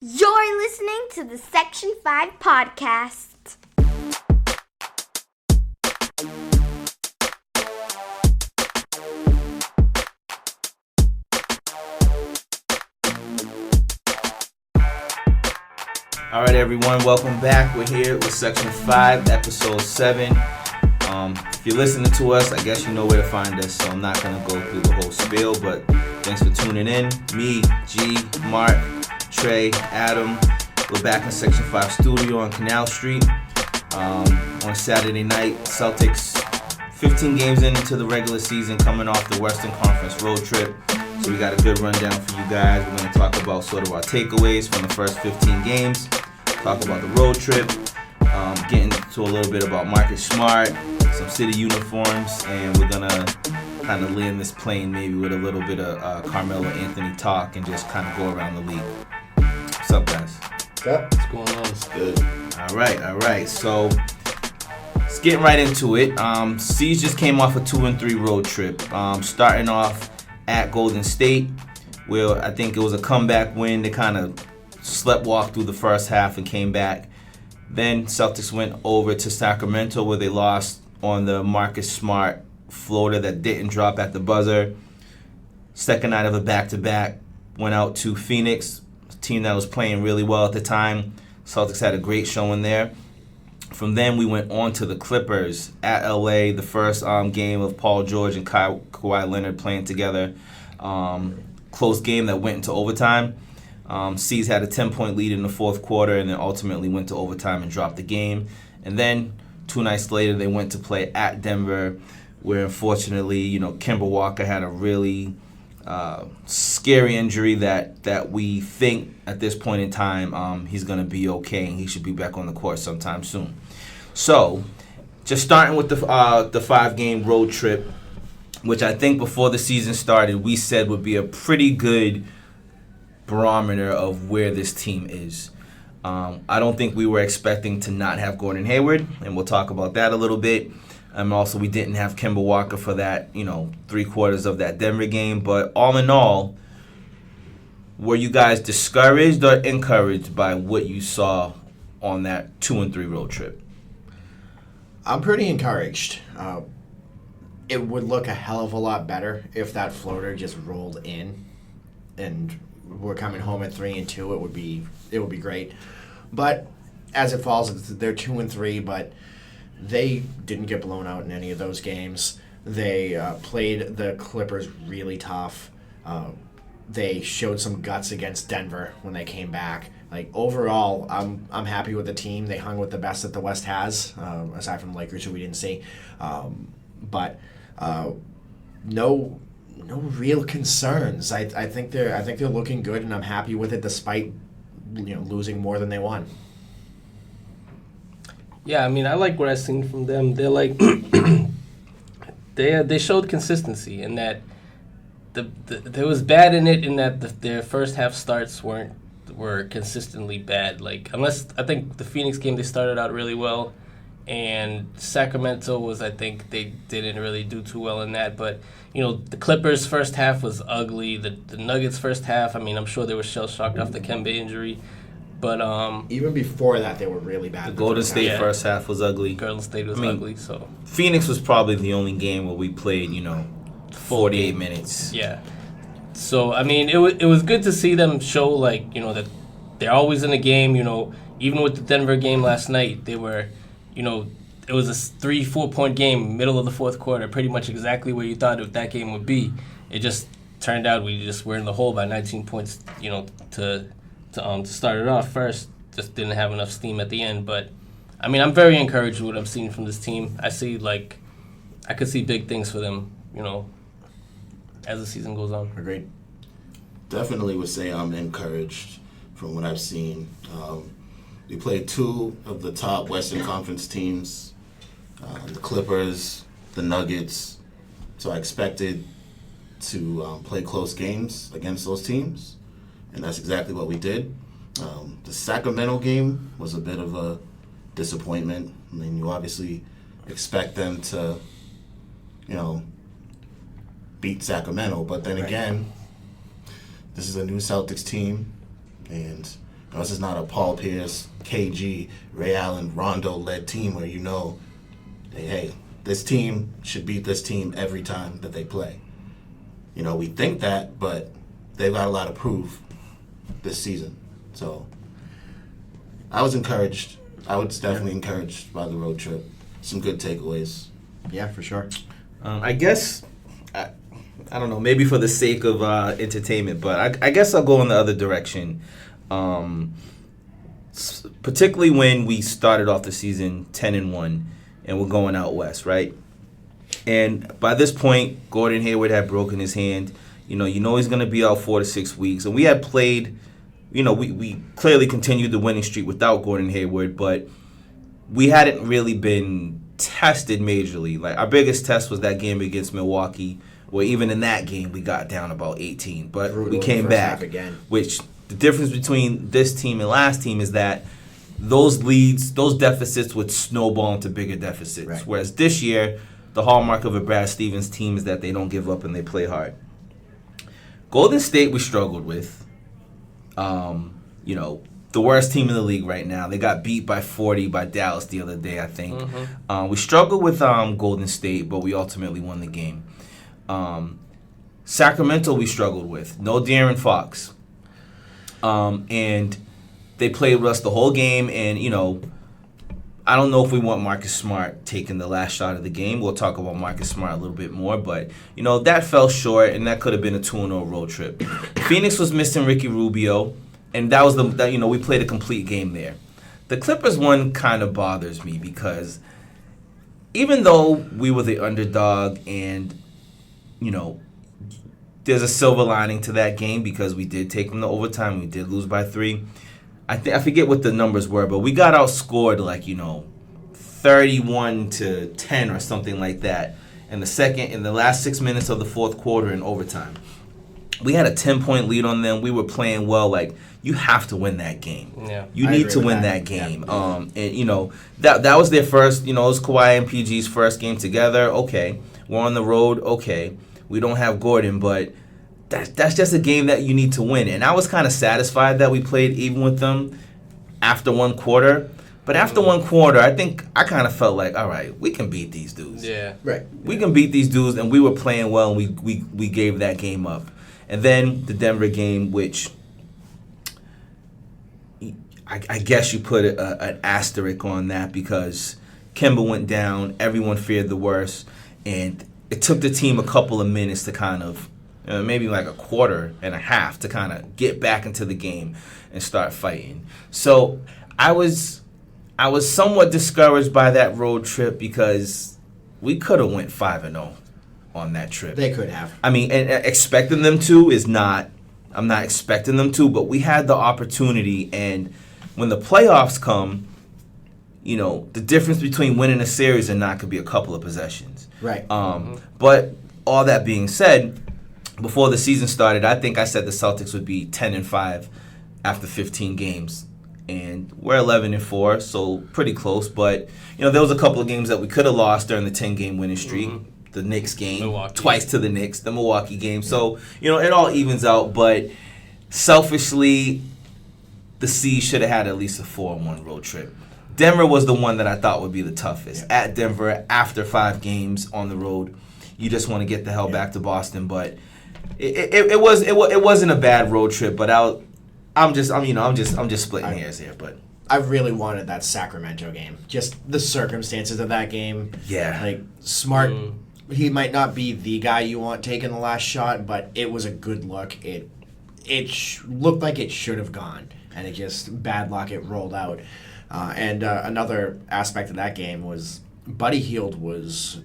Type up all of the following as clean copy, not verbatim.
You're listening to the Section 5 podcast. All right, everyone, welcome back. We're here with Section 5, Episode 7. If you're listening to us, I guess you know where to find us, so I'm not going to go through the whole spiel, but thanks for tuning in. Me, G, Mark, Trey, Adam, we're back in Section 5 studio on Canal Street on Saturday night. Celtics 15 games into the regular season, coming off the Western Conference road trip. So we got a good rundown for you guys. We're going to talk about sort of our takeaways from the first 15 games, talk about the road trip, get into a little bit about Marcus Smart, some city uniforms, and we're going to kind of land this plane maybe with a little bit of Carmelo Anthony talk and just kind of go around the league. What's up, guys? What's going on? It's good. All right. So let's get right into it. C's just came off a 2-3 road trip, starting off at Golden State, where I think it was a comeback win. They kind of sleptwalked through the first half and came back. Then Celtics went over to Sacramento, where they lost on the Marcus Smart floater that didn't drop at the buzzer. Second night of a back-to-back, went out to Phoenix, a team that was playing really well at the time. Celtics had a great showing there. From then, we went on to the Clippers at LA, the first game of Paul George and Kawhi Leonard playing together. Close game that went into overtime. C's had a 10-point lead in the fourth quarter and then ultimately went to overtime and dropped the game. And then 2 nights later, they went to play at Denver, where unfortunately, Kemba Walker had a really scary injury that we think at this point in time he's going to be okay and he should be back on the court sometime soon. So, just starting with the 5-game road trip, which I think before the season started we said would be a pretty good barometer of where this team is. I don't think we were expecting to not have Gordon Hayward, and we'll talk about that a little bit. Also, we didn't have Kemba Walker for that, 3/4 of that Denver game. But all in all, were you guys discouraged or encouraged by what you saw on that 2-3 road trip? I'm pretty encouraged. It would look a hell of a lot better if that floater just rolled in and we're coming home at 3-2. It would be great. But as it falls, they're 2-3, but they didn't get blown out in any of those games. They played the Clippers really tough. They showed some guts against Denver when they came back. Overall, I'm happy with the team. They hung with the best that the West has, aside from the Lakers, who we didn't see. But no real concerns. I think they're looking good, and I'm happy with it despite losing more than they won. Yeah, I like what I've seen from them. They're like they showed consistency in that there was bad in it in that their first half starts were consistently bad. Unless I think the Phoenix game they started out really well, and Sacramento was, I think they didn't really do too well in that. But the Clippers first half was ugly. The Nuggets first half, I'm sure they were shell shocked off the Kemba injury. But even before that, they were really bad. The Golden State first half was ugly. Golden State was ugly. So Phoenix was probably the only game where we played, 48 minutes. Yeah. So it was good to see them show that they're always in the game. Even with the Denver game last night, they were, it was a 3-4 point game, middle of the fourth quarter, pretty much exactly where you thought that game would be. It just turned out we just were in the hole by 19 points. To start it off first, just didn't have enough steam at the end. But I'm very encouraged with what I'm seeing from this team. I could see big things for them, as the season goes on. Agreed. Definitely would say I'm encouraged from what I've seen. We played 2 of the top Western Conference teams, the Clippers, the Nuggets. So I expected to play close games against those teams. And that's exactly what we did. The Sacramento game was a bit of a disappointment. You obviously expect them to, beat Sacramento. But then again, this is a new Celtics team, and This is not a Paul Pierce, KG, Ray Allen, Rondo-led team where hey, this team should beat this team every time that they play. We think that, but they've got a lot to prove this season. So I was encouraged. I was definitely encouraged by the road trip. Some good takeaways. Yeah, for sure. I guess, I don't know, maybe for the sake of entertainment, but I guess I'll go in the other direction. Particularly when we started off the season 10-1 and we're going out west, right? And by this point, Gordon Hayward had broken his hand. You know he's going to be out 4 to 6 weeks. And we had played, we clearly continued the winning streak without Gordon Hayward, but we hadn't really been tested majorly. Like, our biggest test was that game against Milwaukee, where even in that game we got down about 18. But Brutal we came back, again. which the difference between this team and last team is that those leads, those deficits would snowball into bigger deficits. Right. Whereas this year, the hallmark of a Brad Stevens team is that they don't give up and they play hard. Golden State we struggled with. The worst team in the league right now. They got beat by 40 by Dallas the other day, I think. Mm-hmm. We struggled with Golden State, but we ultimately won the game. Sacramento we struggled with. No De'Aaron Fox. And they played us the whole game, and, I don't know if we want Marcus Smart taking the last shot of the game. We'll talk about Marcus Smart a little bit more, but, that fell short, and that could have been a 2-0 road trip. Phoenix was missing Ricky Rubio, and that was we played a complete game there. The Clippers one kind of bothers me because even though we were the underdog and, there's a silver lining to that game because we did take them to overtime. We did lose by 3. I forget what the numbers were, but we got outscored 31-10 or something like that in the last 6 minutes of the fourth quarter in overtime. We had a 10-point lead on them. We were playing well. You have to win that game. Yeah, you need to win that game. Yeah. And that was their first. It was Kawhi and PG's first game together. Okay, we're on the road. Okay, we don't have Gordon, but that's just a game that you need to win. And I was kind of satisfied that we played even with them after one quarter. But after one quarter, I think I kind of felt like, all right, we can beat these dudes. Yeah, right. We can beat these dudes, and we were playing well, and we gave that game up. And then the Denver game, which I guess you put an asterisk on that because Kemba went down, everyone feared the worst, and it took the team a couple of minutes to kind of, maybe like a quarter and a half to kind of get back into the game and start fighting. So I was somewhat discouraged by that road trip because we could have went 5-0 on that trip. They could have. I mean, and expecting them to is not. I'm not expecting them to, but we had the opportunity, and when the playoffs come, the difference between winning a series and not could be a couple of possessions. Right. But all that being said, before the season started, I think I said the Celtics would be 10-5 after 15 games. And we're 11-4, so pretty close. But, there was a couple of games that we could have lost during the 10-game winning streak. Mm-hmm. The Knicks game, Milwaukee. Twice to the Knicks, the Milwaukee game. So, it all evens out. But selfishly, the C's should have had at least a 4-1 road trip. Denver was the one that I thought would be the toughest. Yeah. At Denver, after 5 games on the road, you just want to get the hell back to Boston. But it wasn't a bad road trip. But I'm just splitting hairs here. But I really wanted that Sacramento game. Just the circumstances of that game. Yeah. Smart. He might not be the guy you want taking the last shot, but it was a good look. It looked like it should have gone, and it just bad luck. It rolled out. And another aspect of that game was Buddy Hield was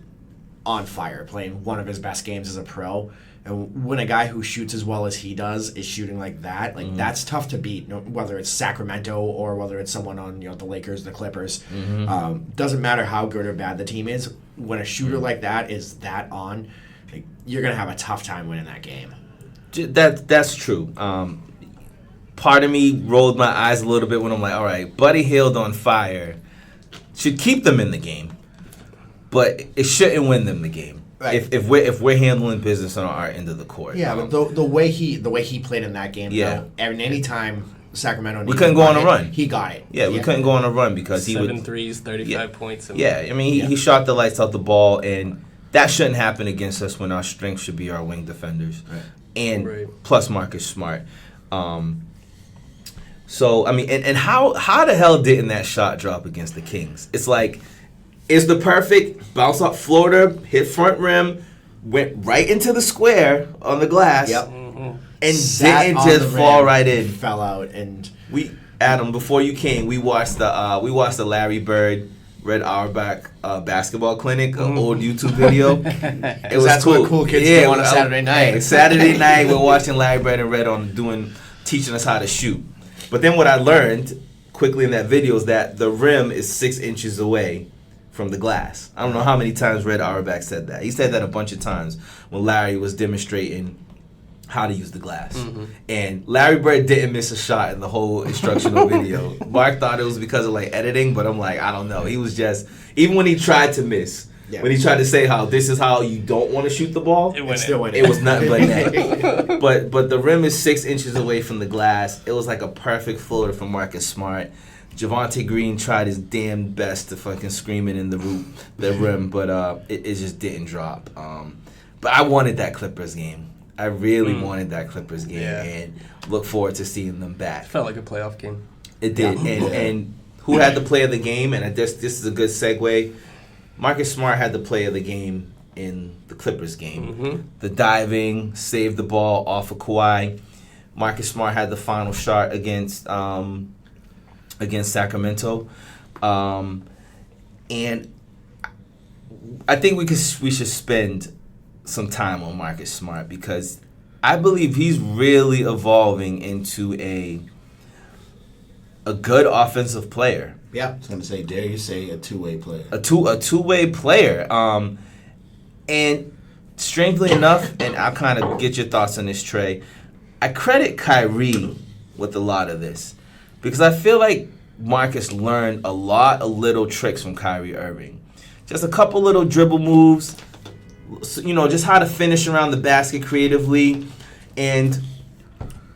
on fire, playing one of his best games as a pro. And when a guy who shoots as well as he does is shooting like that, that's tough to beat. Whether it's Sacramento or whether it's someone on the Lakers, the Clippers, doesn't matter how good or bad the team is. When a shooter like that is that on, you're gonna have a tough time winning that game. That's true. Part of me rolled my eyes a little bit when I'm like, all right, Buddy Hield on fire should keep them in the game, but it shouldn't win them the game. Right. If we're handling business on our end of the court. Yeah, but the way he played in that game, though, and anytime Sacramento. We couldn't go on a run. He got it. Yeah, we couldn't go on a run because he 7 would. threes, 35 points. Yeah, I mean, he shot the lights out the ball, and that shouldn't happen against us when our strength should be our wing defenders. Right. And plus Marcus Smart. So, I mean, and how the hell didn't that shot drop against the Kings? It's like, it's the perfect bounce up floater, hit front rim, went right into the square on the glass, and didn't just fall right in. Fell out, and Adam, before you came, we watched the Larry Bird Red Auerbach basketball clinic, an old YouTube video. It was that's cool. what cool kids do on a Saturday night. Hey, Saturday night, we're watching Larry Bird and Red teaching us how to shoot. But then what I learned quickly in that video is that the rim is 6 inches away from the glass. I don't know how many times Red Auerbach said that. He said that a bunch of times when Larry was demonstrating how to use the glass. And Larry Bird didn't miss a shot in the whole instructional video. Mark thought it was because of like editing, but I'm like, I don't know. He was just, even when he tried to miss, when he tried to say how this is how you don't want to shoot the ball, it was nothing but net. but the rim is 6 inches away from the glass. It was like a perfect floater from Marcus Smart. Javonte Green tried his damn best to fucking scream it in the rim, but it just didn't drop. But I wanted that Clippers game. I really wanted that Clippers game, and look forward to seeing them back. Felt like a playoff game. It did. And who had the play of the game? And I guess this is a good segue. Marcus Smart had the play of the game in the Clippers game. The diving, saved the ball off of Kawhi. Marcus Smart had the final shot against Sacramento. And I think we should spend some time on Marcus Smart because I believe he's really evolving into a good offensive player. Yeah, I was going to say, dare you say a two-way player? A two-way player. And strangely enough, and I'll kind of get your thoughts on this, Trey, I credit Kyrie with a lot of this because I feel like Marcus learned a lot of little tricks from Kyrie Irving. Just a couple little dribble moves, just how to finish around the basket creatively, and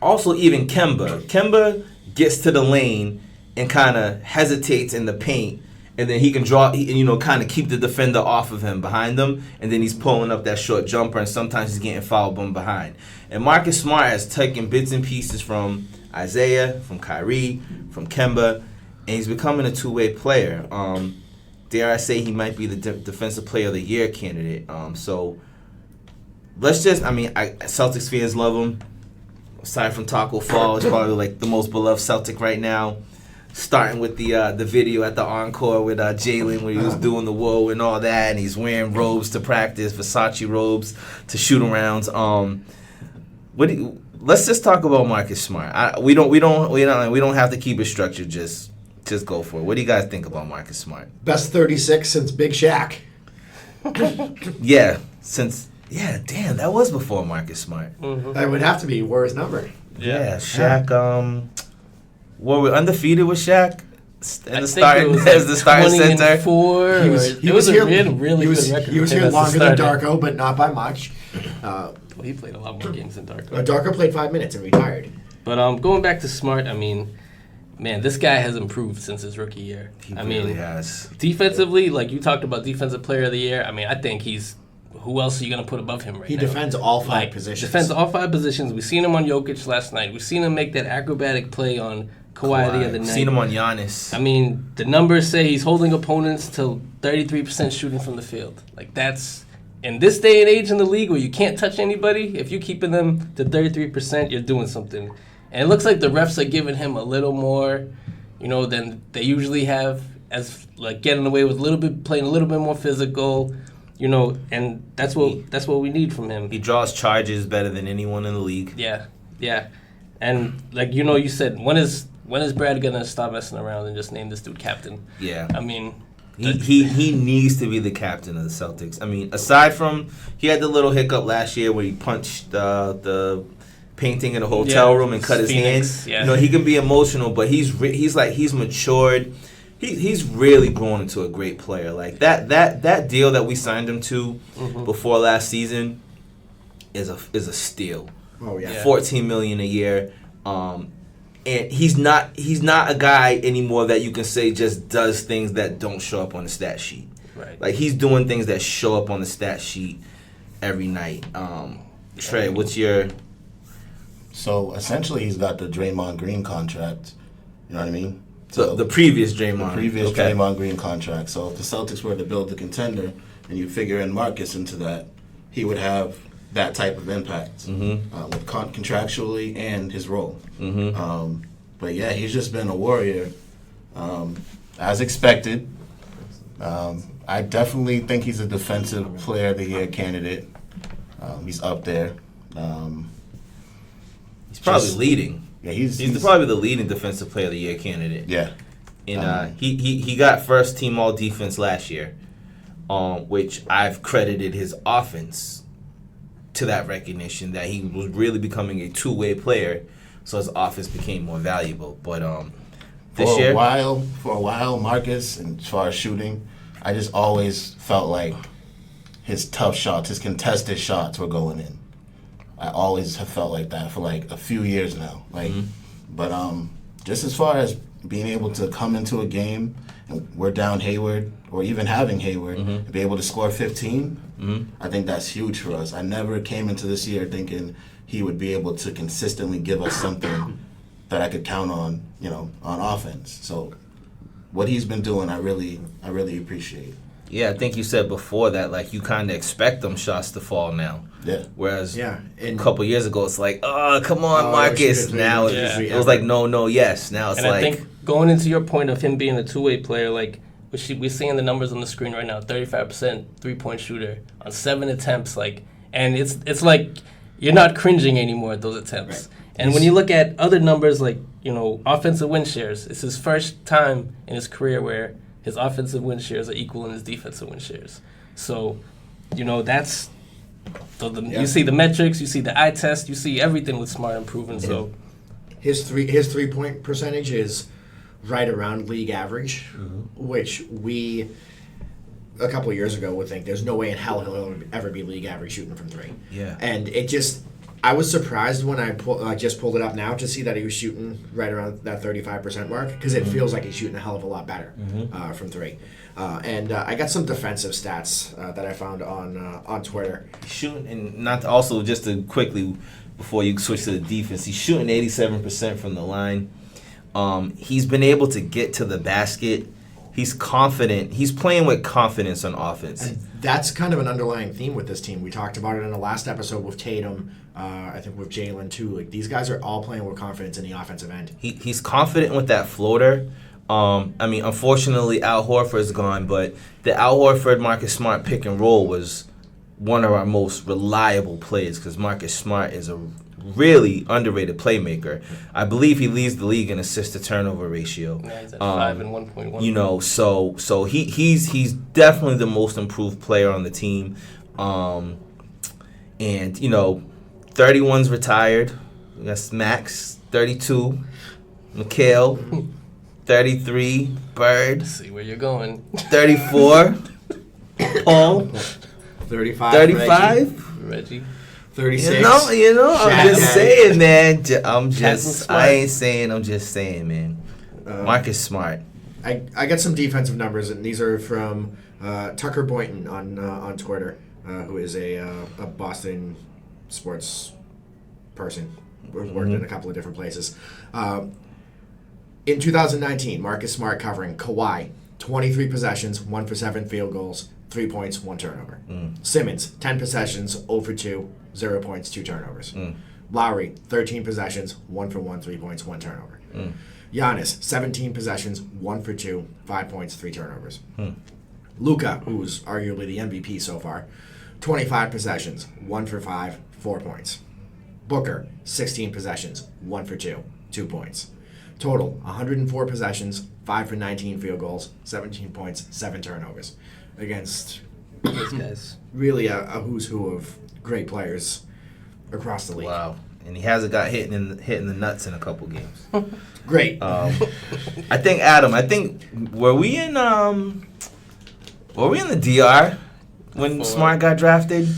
also even Kemba. Kemba gets to the lane and kind of hesitates in the paint, and then he can kind of keep the defender off of him behind him, and then he's pulling up that short jumper, and sometimes he's getting fouled from behind. And Marcus Smart has taken bits and pieces from Isaiah, from Kyrie, from Kemba, and he's becoming a two-way player. Dare I say he might be the Defensive Player of the Year candidate. So let's just, Celtics fans love him. Aside from Taco Fall, it's probably like the most beloved Celtic right now. Starting with the video at the Encore with Jalen where he was doing the whoa and all that, and he's wearing robes to practice, Versace robes to shoot arounds. Let's just talk about Marcus Smart. We don't have to keep it structured. Just go for it. What do you guys think about Marcus Smart? Best 36 since Big Shaq. Damn, that was before Marcus Smart. That would have to be Warriors number. Yeah, Shaq. Were we undefeated with Shaq? As the starting center. He was here good record. He was here longer than Darko, but not by much. Well, he played a lot more games than Darko. Darko played 5 minutes and retired. But going back to Smart, man, this guy has improved since his rookie year. He really has. Defensively, like you talked about Defensive Player of the Year, I think he's... Who else are you going to put above him right now? He defends all five positions. Defends all 5 positions. We've seen him on Jokic last night. We've seen him make that acrobatic play on Kawhi the other night. Seen him on Giannis. The numbers say he's holding opponents to 33% shooting from the field. Like, that's... In this day and age in the league where you can't touch anybody, if you're keeping them to 33%, you're doing something. And it looks like the refs are giving him a little more, than they usually have, as like getting away with playing a little bit more physical, and that's what we need from him. He draws charges better than anyone in the league. Yeah. And like you said, when is Brad gonna stop messing around and just name this dude captain? Yeah. He needs to be the captain of the Celtics. Aside from he had the little hiccup last year where he punched the painting in a hotel room and cut his hands. Yeah. He can be emotional, but he's matured. He's really grown into a great player. Like that deal that we signed him to before last season is a steal. Oh yeah. $14 million a year. And he's not a guy anymore that you can say just does things that don't show up on the stat sheet. Right. Like he's doing things that show up on the stat sheet every night. Trey, what's your? So essentially, he's got the Draymond Green contract. You know what I mean? So the previous Draymond. The previous okay. Draymond Green contract. So if the Celtics were to build the contender and you figure in Marcus into that, he would have that type of impact with contractually and his role. But yeah, he's just been a warrior, as expected. I definitely think he's a defensive player of the year candidate. He's up there. He's probably leading. Yeah, he's probably the leading defensive player of the year candidate. Yeah. And he got first team all defense last year, which I've credited his offense to that recognition that he was really becoming a two-way player, so his offense became more valuable. But this year, for a while, Marcus, and as far as shooting, I just always felt like his tough shots, his contested shots were going in. I always have felt like that for like a few years now. But just as far as being able to come into a game and we're down Hayward, or even having Hayward, and be able to score 15, I think that's huge for us. I never came into this year thinking he would be able to consistently give us something that I could count on, on offense. So what he's been doing, I really appreciate. Yeah, I think you said before that, like, you kind of expect them shots to fall now. Yeah. Whereas a couple years ago, it's like, oh, come on, Marcus. Now it was like, no, yes. Now it's and like. I think going into your point of him being a two-way player, like, we're seeing the numbers on the screen right now, 35% three-point shooter on 7 attempts. Like, and it's like you're not cringing anymore at those attempts. Right. And when you look at other numbers like, offensive win shares, it's his first time in his career where his offensive win shares are equal in his defensive win shares. So, that's you see the metrics, you see the eye test, you see everything with Smart improving. So his 3-point percentage is right around league average, which we a couple of years ago would think there's no way in hell he'll ever be league average shooting from three. Yeah. And I was surprised when I just pulled it up now to see that he was shooting right around that 35% mark, because it feels like he's shooting a hell of a lot better from three. And I got some defensive stats that I found on Twitter. Shooting, and not to also just to quickly before you switch to the defense, he's shooting 87% from the line. He's been able to get to the basket. He's confident. He's playing with confidence on offense. And that's kind of an underlying theme with this team. We talked about it in the last episode with Tatum. I think with Jalen too. Like, these guys are all playing with confidence in the offensive end. He's confident with that floater. Unfortunately, Al Horford's gone, but the Al Horford Marcus Smart pick and roll was one of our most reliable plays, because Marcus Smart is a really underrated playmaker. I believe he leads the league in assist to turnover ratio. Yeah, he's at 5 and 1.1. So he's definitely the most improved player on the team. And 31's retired. That's Max. 32, Mikhail. 33, Bird. See where you're going. 34, Paul. 35. Reggie. 36. I'm just saying, man. I'm just saying, man. Marcus Smart. I got some defensive numbers, and these are from Tucker Boynton on Twitter, who is a Boston sports person. Worked in a couple of different places. In 2019, Marcus Smart covering Kawhi, 23 possessions, 1 for 7 field goals, 3 points, 1 turnover. Simmons, 10 possessions, 0 for 2, 0 points, 2 turnovers. Lowry, 13 possessions, 1 for 1, 3 points, 1 turnover. Giannis, 17 possessions, 1 for 2, 5 points, 3 turnovers. Luka, who's arguably the MVP so far, 25 possessions, 1 for 5, 4 points. Booker, 16 possessions, 1 for 2, 2 points. Total, 104 possessions, 5 for 19 field goals, 17 points, 7 turnovers. Against Those guys. really a who's who of great players across the league. Wow. And he hasn't got hitting the nuts in a couple games. Great. I think Adam. Were we in the DR when Before. Smart got drafted?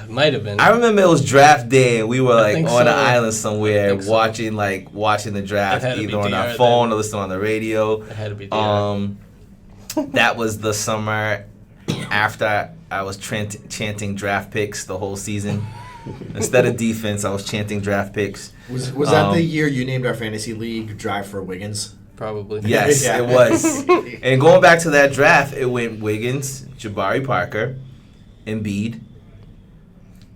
Might have been. I remember it was draft day, and we were like think on an so. island somewhere I think so. watching the draft, It had to be either on our DR phone then. or listening on the radio. It had to be DR. That was the summer after I was chanting draft picks the whole season. Instead of defense, I was chanting draft picks. Was that the year you named our fantasy league Drive for Wiggins? Probably. Yes, Yeah. it was. And going back to that draft, it went Wiggins, Jabari Parker, Embiid,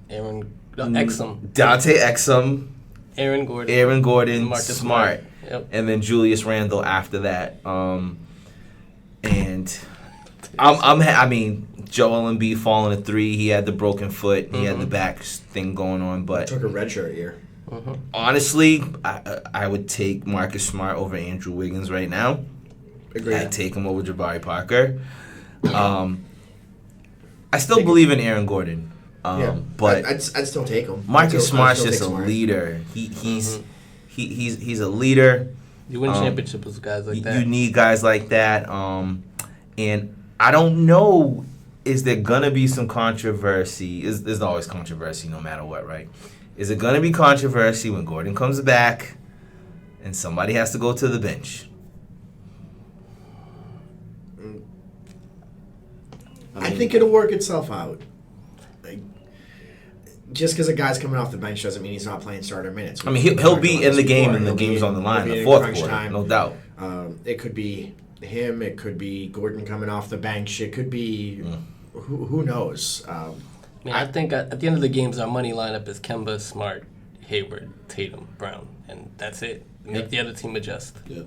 Exum. Dante Exum, Aaron Gordon. Marcus Marcus Smart, Yep. and then Julius Randle after that. And I mean, Joel Embiid falling to 3. He had the broken foot. He had the back thing going on. But Took a redshirt year. honestly, I would take Marcus Smart over Andrew Wiggins right now. Agreed. I'd take him over Jabari Parker. I still believe in Aaron Gordon. But I'd still take him. Marcus Smart's I'd still just a take Smart. leader. He's a leader. You win championships with guys like that. You need guys like that. And I don't know, is there gonna be some controversy? There's always controversy no matter what, right? Is it gonna be controversy when Gordon comes back and somebody has to go to the bench? I think it'll work itself out. Like, just because a guy's coming off the bench doesn't mean he's not playing starter minutes. I mean, he'll be in the game and the game's on the line in the fourth quarter, no doubt. It could be him. It could be Gordon coming off the bench. It could be who knows. I think at the end of the games, our money lineup is Kemba, Smart, Hayward, Tatum, Brown, and that's it. Make the other team adjust. Yeah.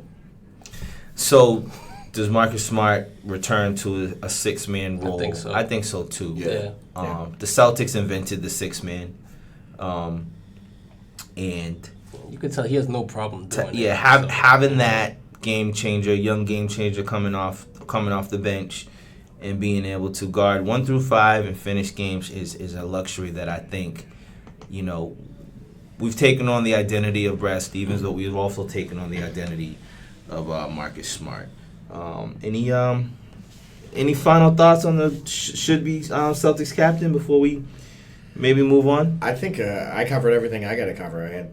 So, does Marcus Smart return to a 6-man role? I think so. Too. Yeah. The Celtics invented the 6-man, and You could tell he has no problem doing it. having that game changer, young game changer coming off the bench, and being able to guard 1 through 5 and finish games is a luxury that I think, we've taken on the identity of Brad Stevens, but we've also taken on the identity of Marcus Smart. Any final thoughts on the should be Celtics captain before we maybe move on? I think I covered everything I got to cover.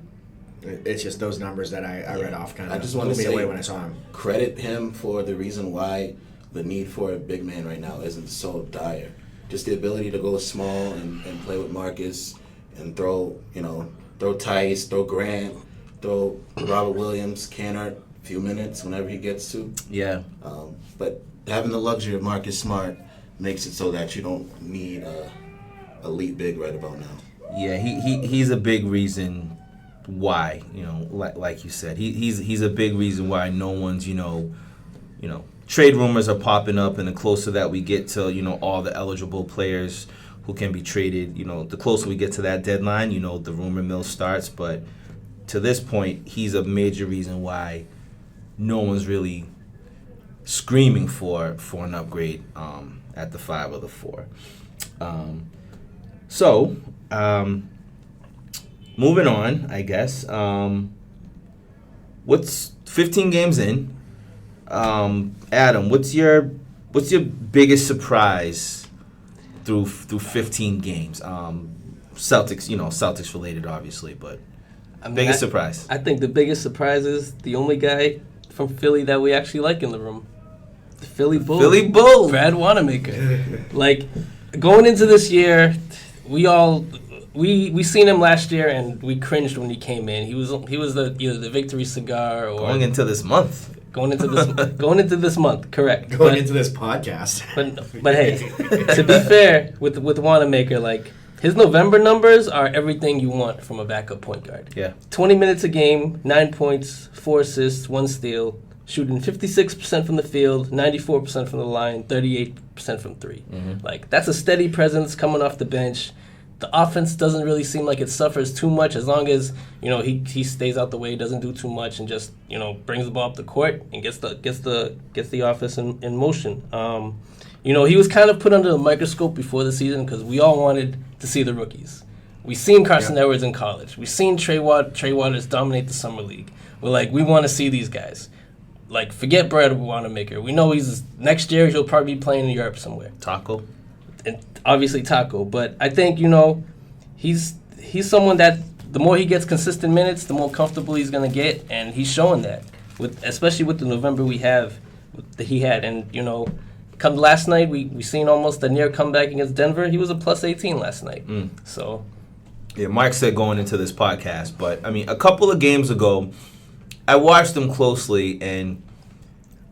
It's just those numbers that I read off kind I of just blew want to me say away when I saw him. Credit him for the reason why the need for a big man right now isn't so dire. Just the ability to go small and play with Marcus and throw Tice, throw Grant, throw Robert Williams, Cannard a few minutes whenever he gets to. Yeah. But having the luxury of Marcus Smart makes it so that you don't need a elite big right about now. Yeah, he's a big reason why, like you said, he's a big reason why no one's, trade rumors are popping up, and the closer that we get to, all the eligible players who can be traded, the closer we get to that deadline, the rumor mill starts. But to this point, he's a major reason why no one's really screaming for an upgrade at the 5 or the 4. Moving on, I guess. What's 15 games in? Adam, what's your biggest surprise through 15 games? Celtics, Celtics related, obviously, but biggest surprise. I think the biggest surprise is the only guy from Philly that we actually like in the room. The Philly Bull. Brad Wanamaker. Like, going into this year, we seen him last year and we cringed when he came in. He was either the victory cigar or going into this month. Going into this month, correct. Going into this podcast. But hey, to be fair with Wanamaker, like, his November numbers are everything you want from a backup point guard. Yeah. 20 minutes a game, 9 points, 4 assists, 1 steal, shooting 56% from the field, 94% from the line, 38% from 3. Mm-hmm. Like, that's a steady presence coming off the bench. The offense doesn't really seem like it suffers too much as long as, he stays out the way, doesn't do too much, and just, brings the ball up the court and gets the offense in motion. He was kind of put under the microscope before the season because we all wanted to see the rookies. We seen Carson Edwards in college. We seen Trey Waters dominate the summer league. We're like, we want to see these guys. Like, forget Brad Wanamaker. We know next year he'll probably be playing in Europe somewhere. Taco. And obviously Taco. But I think, he's someone that the more he gets consistent minutes, the more comfortable he's gonna get, and he's showing that. Especially with the November he had, and come last night we seen almost a near comeback against Denver. He was a plus 18 last night. So. Yeah, Mark said going into this podcast, but I mean, a couple of games ago, I watched him closely, and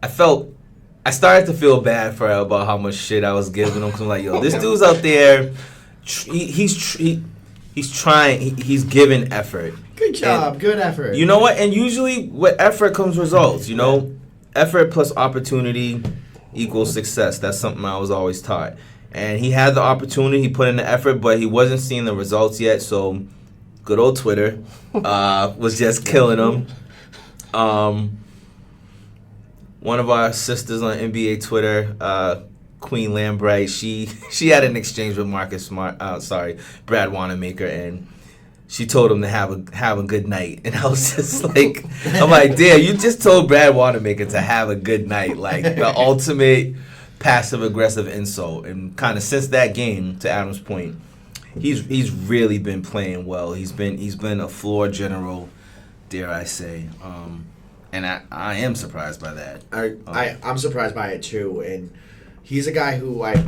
I started to feel bad for him about how much shit I was giving him. Cause I'm like, yo, this dude's out there, he's trying, he's giving effort. Good job, and good effort. You know what? And usually, with effort comes results. Effort plus opportunity equals success. That's something I was always taught. And he had the opportunity, he put in the effort, but he wasn't seeing the results yet. So, good old Twitter was just killing him. One of our sisters on NBA Twitter, Queen Lambright, she had an exchange with Brad Wanamaker, and she told him to have a good night. And I was just like, I'm like, damn, you just told Brad Wanamaker to have a good night, like the ultimate passive-aggressive insult. And kind of since that game, to Adam's point, he's really been playing well. He's been a floor general, dare I say. And I am surprised by that. I'm surprised by it too. And he's a guy who I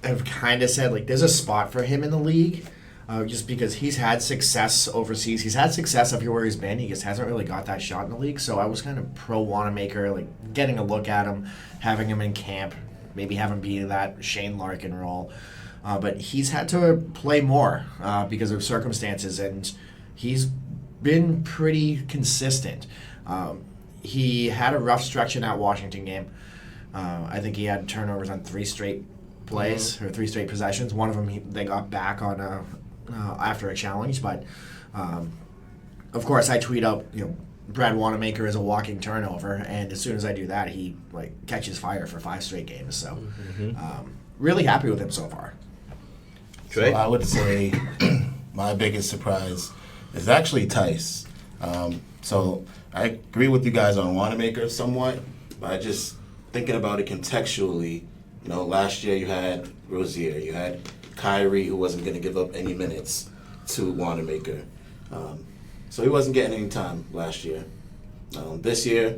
have kind of said, like, there's a spot for him in the league. Just because he's had success overseas. He's had success everywhere he's been. He just hasn't really got that shot in the league. So I was kind of pro Wanamaker, like getting a look at him, having him in camp, maybe have him be that Shane Larkin role. But he's had to play more because of circumstances, and he's been pretty consistent. He had a rough stretch in that Washington game. I think he had turnovers on 3 straight plays or 3 straight possessions. One of them they got back on after a challenge, but of course I tweet out, Brad Wanamaker is a walking turnover, and as soon as I do that, he catches fire for 5 straight games. So really happy with him so far. So I would say my biggest surprise is actually Tice. So I agree with you guys on Wanamaker somewhat, but I just thinking about it contextually. Last year you had Rozier, you had Kyrie, who wasn't going to give up any minutes to Wanamaker. So he wasn't getting any time last year. This year,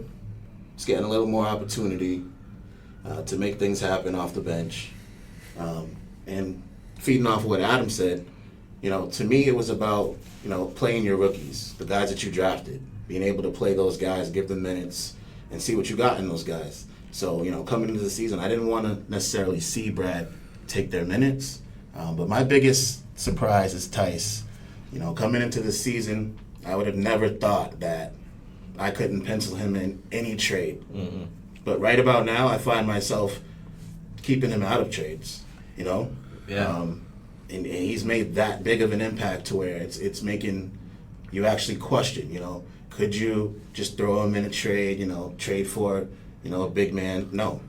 he's getting a little more opportunity to make things happen off the bench. And feeding off what Adam said, to me it was about, playing your rookies, the guys that you drafted, being able to play those guys, give them minutes, and see what you got in those guys. So, coming into the season, I didn't want to necessarily see Brad take their minutes. But my biggest surprise is Tice. Coming into the season, I would have never thought that I couldn't pencil him in any trade. Mm-hmm. But right about now, I find myself keeping him out of trades. Yeah. And he's made that big of an impact to where it's making you actually question. Could you just throw him in a trade? Trade for a big man? No,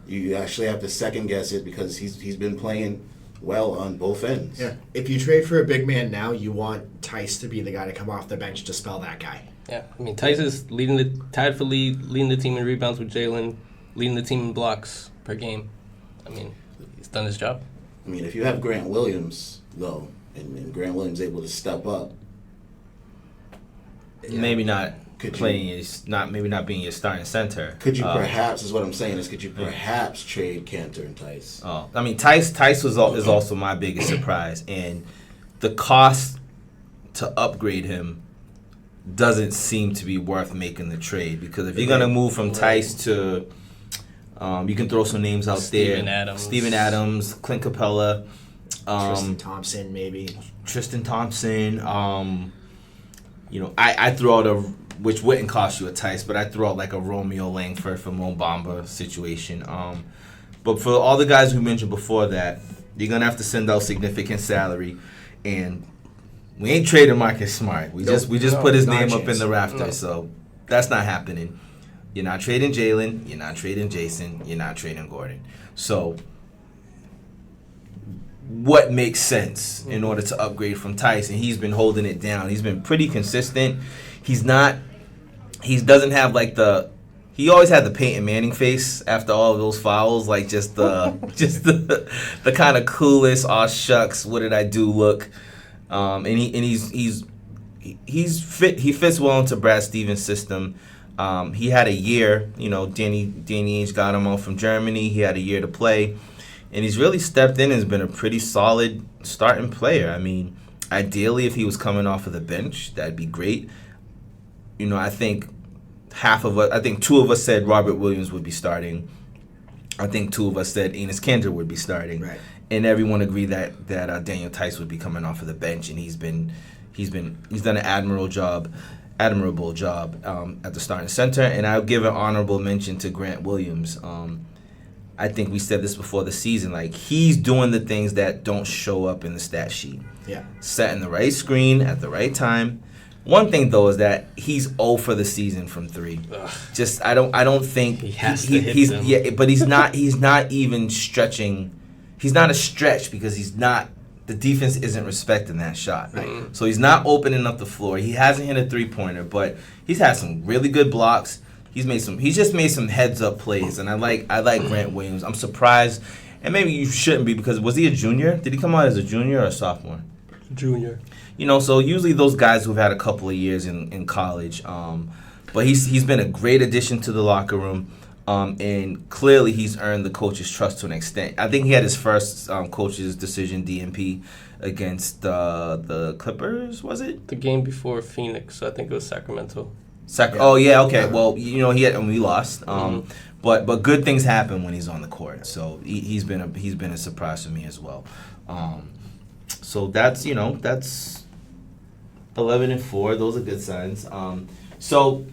you actually have to second guess it because he's been playing well on both ends. Yeah. If you trade for a big man now, you want Tice to be the guy to come off the bench to spell that guy. Yeah, I mean, Tice is leading the team in rebounds with Jalen, leading the team in blocks per game. I mean, he's done his job. I mean, if you have Grant Williams, though, and Grant Williams able to step up, maybe not playing maybe not being your starting center. Could you perhaps, is what I'm saying, could you perhaps trade Cantor and Tice? Oh, I mean, Tice is also my biggest surprise, and the cost to upgrade him doesn't seem to be worth making the trade, because if you're gonna move from Tice to, you can throw some names out there: Steven Adams, Clint Capella, Tristan Thompson, maybe. Tristan Thompson. I threw out which wouldn't cost you a Tice, but I threw out like a Romeo Langford for Mo Bamba situation. But for all the guys we mentioned before that, you're gonna have to send out significant salary, and we ain't trading Marcus Smart. We just put his name up in the rafters, so that's not happening. You're not trading Jalen. You're not trading Jason. You're not trading Gordon. So what makes sense in order to upgrade from Tice? And he's been holding it down. He's been pretty consistent. He doesn't have he always had the Peyton Manning face after all of those fouls, like just the kind of coolest, aw shucks, what did I do look. he's fit. He fits well into Brad Stevens' system. He had a year. Danny Ainge got him out from Germany. He had a year to play, and he's really stepped in and has been a pretty solid starting player. I mean, ideally, if he was coming off of the bench, that'd be great. I think two of us said Robert Williams would be starting. I think two of us said Enes Kanter would be starting. Right. And everyone agreed that Daniel Tice would be coming off of the bench, and he's done an admirable job at the starting center. And I'll give an honorable mention to Grant Williams. I think we said this before the season. Like, he's doing the things that don't show up in the stat sheet. Yeah. Setting the right screen at the right time. One thing though is that he's 0 for the season from 3. Ugh. Just I don't think he has to hit them. Yeah, but he's not even stretching. He's not a stretch because the defense isn't respecting that shot. Right. So he's not opening up the floor. He hasn't hit a 3-pointer, but he's had some really good blocks. He's just made some heads up plays, and I like Grant Williams. I'm surprised, and maybe you shouldn't be, because was he a junior? Did he come out as a junior or a sophomore? Junior. So usually those guys who've had a couple of years in college, but he's been a great addition to the locker room, and clearly he's earned the coach's trust to an extent. I think he had his first coach's decision DNP against the Clippers, was it? The game before Phoenix, I think it was Sacramento. Oh yeah, okay. Well, we lost, but good things happen when he's on the court. So he's been a surprise for me as well. So that's 11-4. Those are good signs. So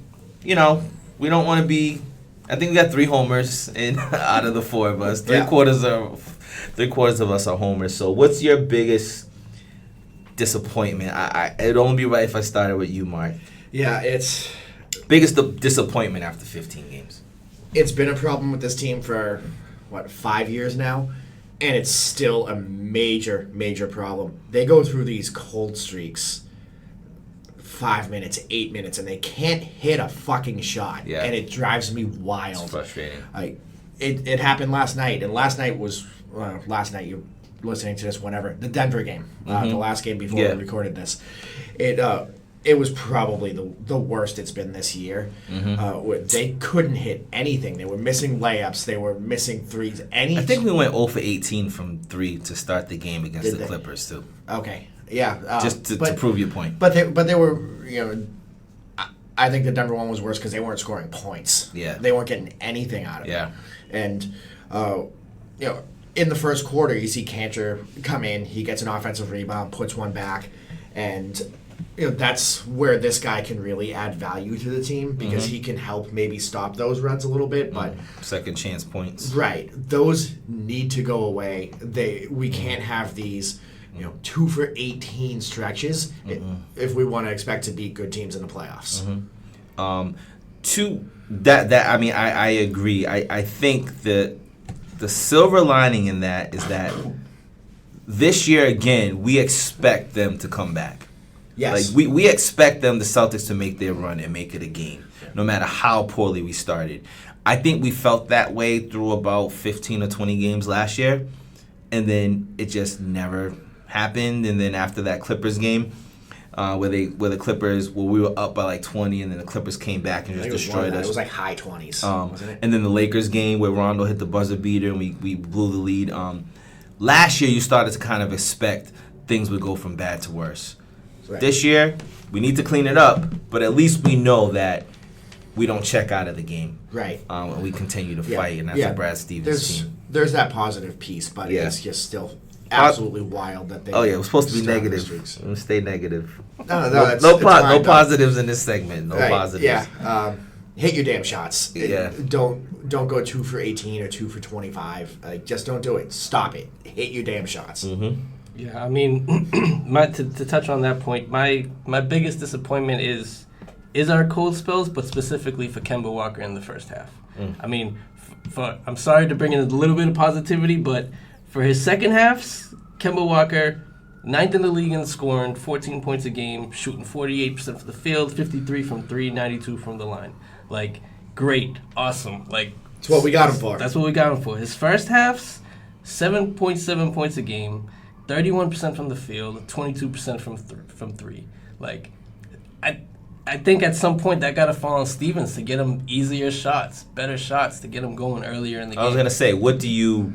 we don't want to be. I think we got 3 homers out of the 4 of us. Three quarters of us are homers. So what's your biggest disappointment? It'd only be right if I started with you, Mark. Yeah, it's biggest disappointment after 15 games. It's been a problem with this team for 5 years now, and it's still a major, major problem. They go through these cold streaks, 5 minutes, 8 minutes, and they can't hit a fucking shot. Yeah. And it drives me wild. It's frustrating. It happened last night, and last night you're listening to this whenever, the Denver game, the last game before we recorded this. It was probably the worst it's been this year. They couldn't hit anything. They were missing layups. They were missing threes. I think we went 0 for 18 from 3 to start the game against the Clippers too. Okay, yeah. Just to prove your point. But they were, I think the Denver one was worse because they weren't scoring points. Yeah. They weren't getting anything out of it. Yeah. And, in the first quarter, you see Kanter come in. He gets an offensive rebound, puts one back, and that's where this guy can really add value to the team because he can help maybe stop those runs a little bit. But second chance points, right? Those need to go away. We can't have these 2 for 18 stretches if we want to expect to beat good teams in the playoffs. I agree. I think that the silver lining in that is that this year again we expect them to come back. Yes. Like we expect them, the Celtics, to make their run and make it a game, no matter how poorly we started. I think we felt that way through about 15 or 20 games last year, and then it just never happened. And then after that Clippers game, where we were up by 20, and then the Clippers came back and just destroyed us. It was high 20s, wasn't it? And then the Lakers game where Rondo hit the buzzer beater and we blew the lead. Last year you started to kind of expect things would go from bad to worse. Right. This year, we need to clean it up, but at least we know that we don't check out of the game. Right. And we continue to fight, and that's a Brad Stevens team. There's that positive piece, but it's just still absolutely wild that they. Oh yeah, we're supposed to be negative. We're gonna stay negative. No positives in this segment. No positives. Yeah. Hit your damn shots. Yeah. Don't go 2 for 18 or 2 for 25. Just don't do it. Stop it. Hit your damn shots. Yeah, I mean, to touch on that point, my biggest disappointment is our cold spells, but specifically for Kemba Walker in the first half. I mean, I'm sorry to bring in a little bit of positivity, but for his second halves, Kemba Walker, 9th in the league in scoring, 14 points a game, shooting 48% from the field, 53 from 3, 92 from the line. Great, awesome. That's what we got him for. That's what we got him for. His first halves, 7.7 points a game. 31% from the field, 22% from three. Like, I think at some point that got to fall on Stevens to get him easier shots, better shots, to get him going earlier in the game. I was gonna say, what do you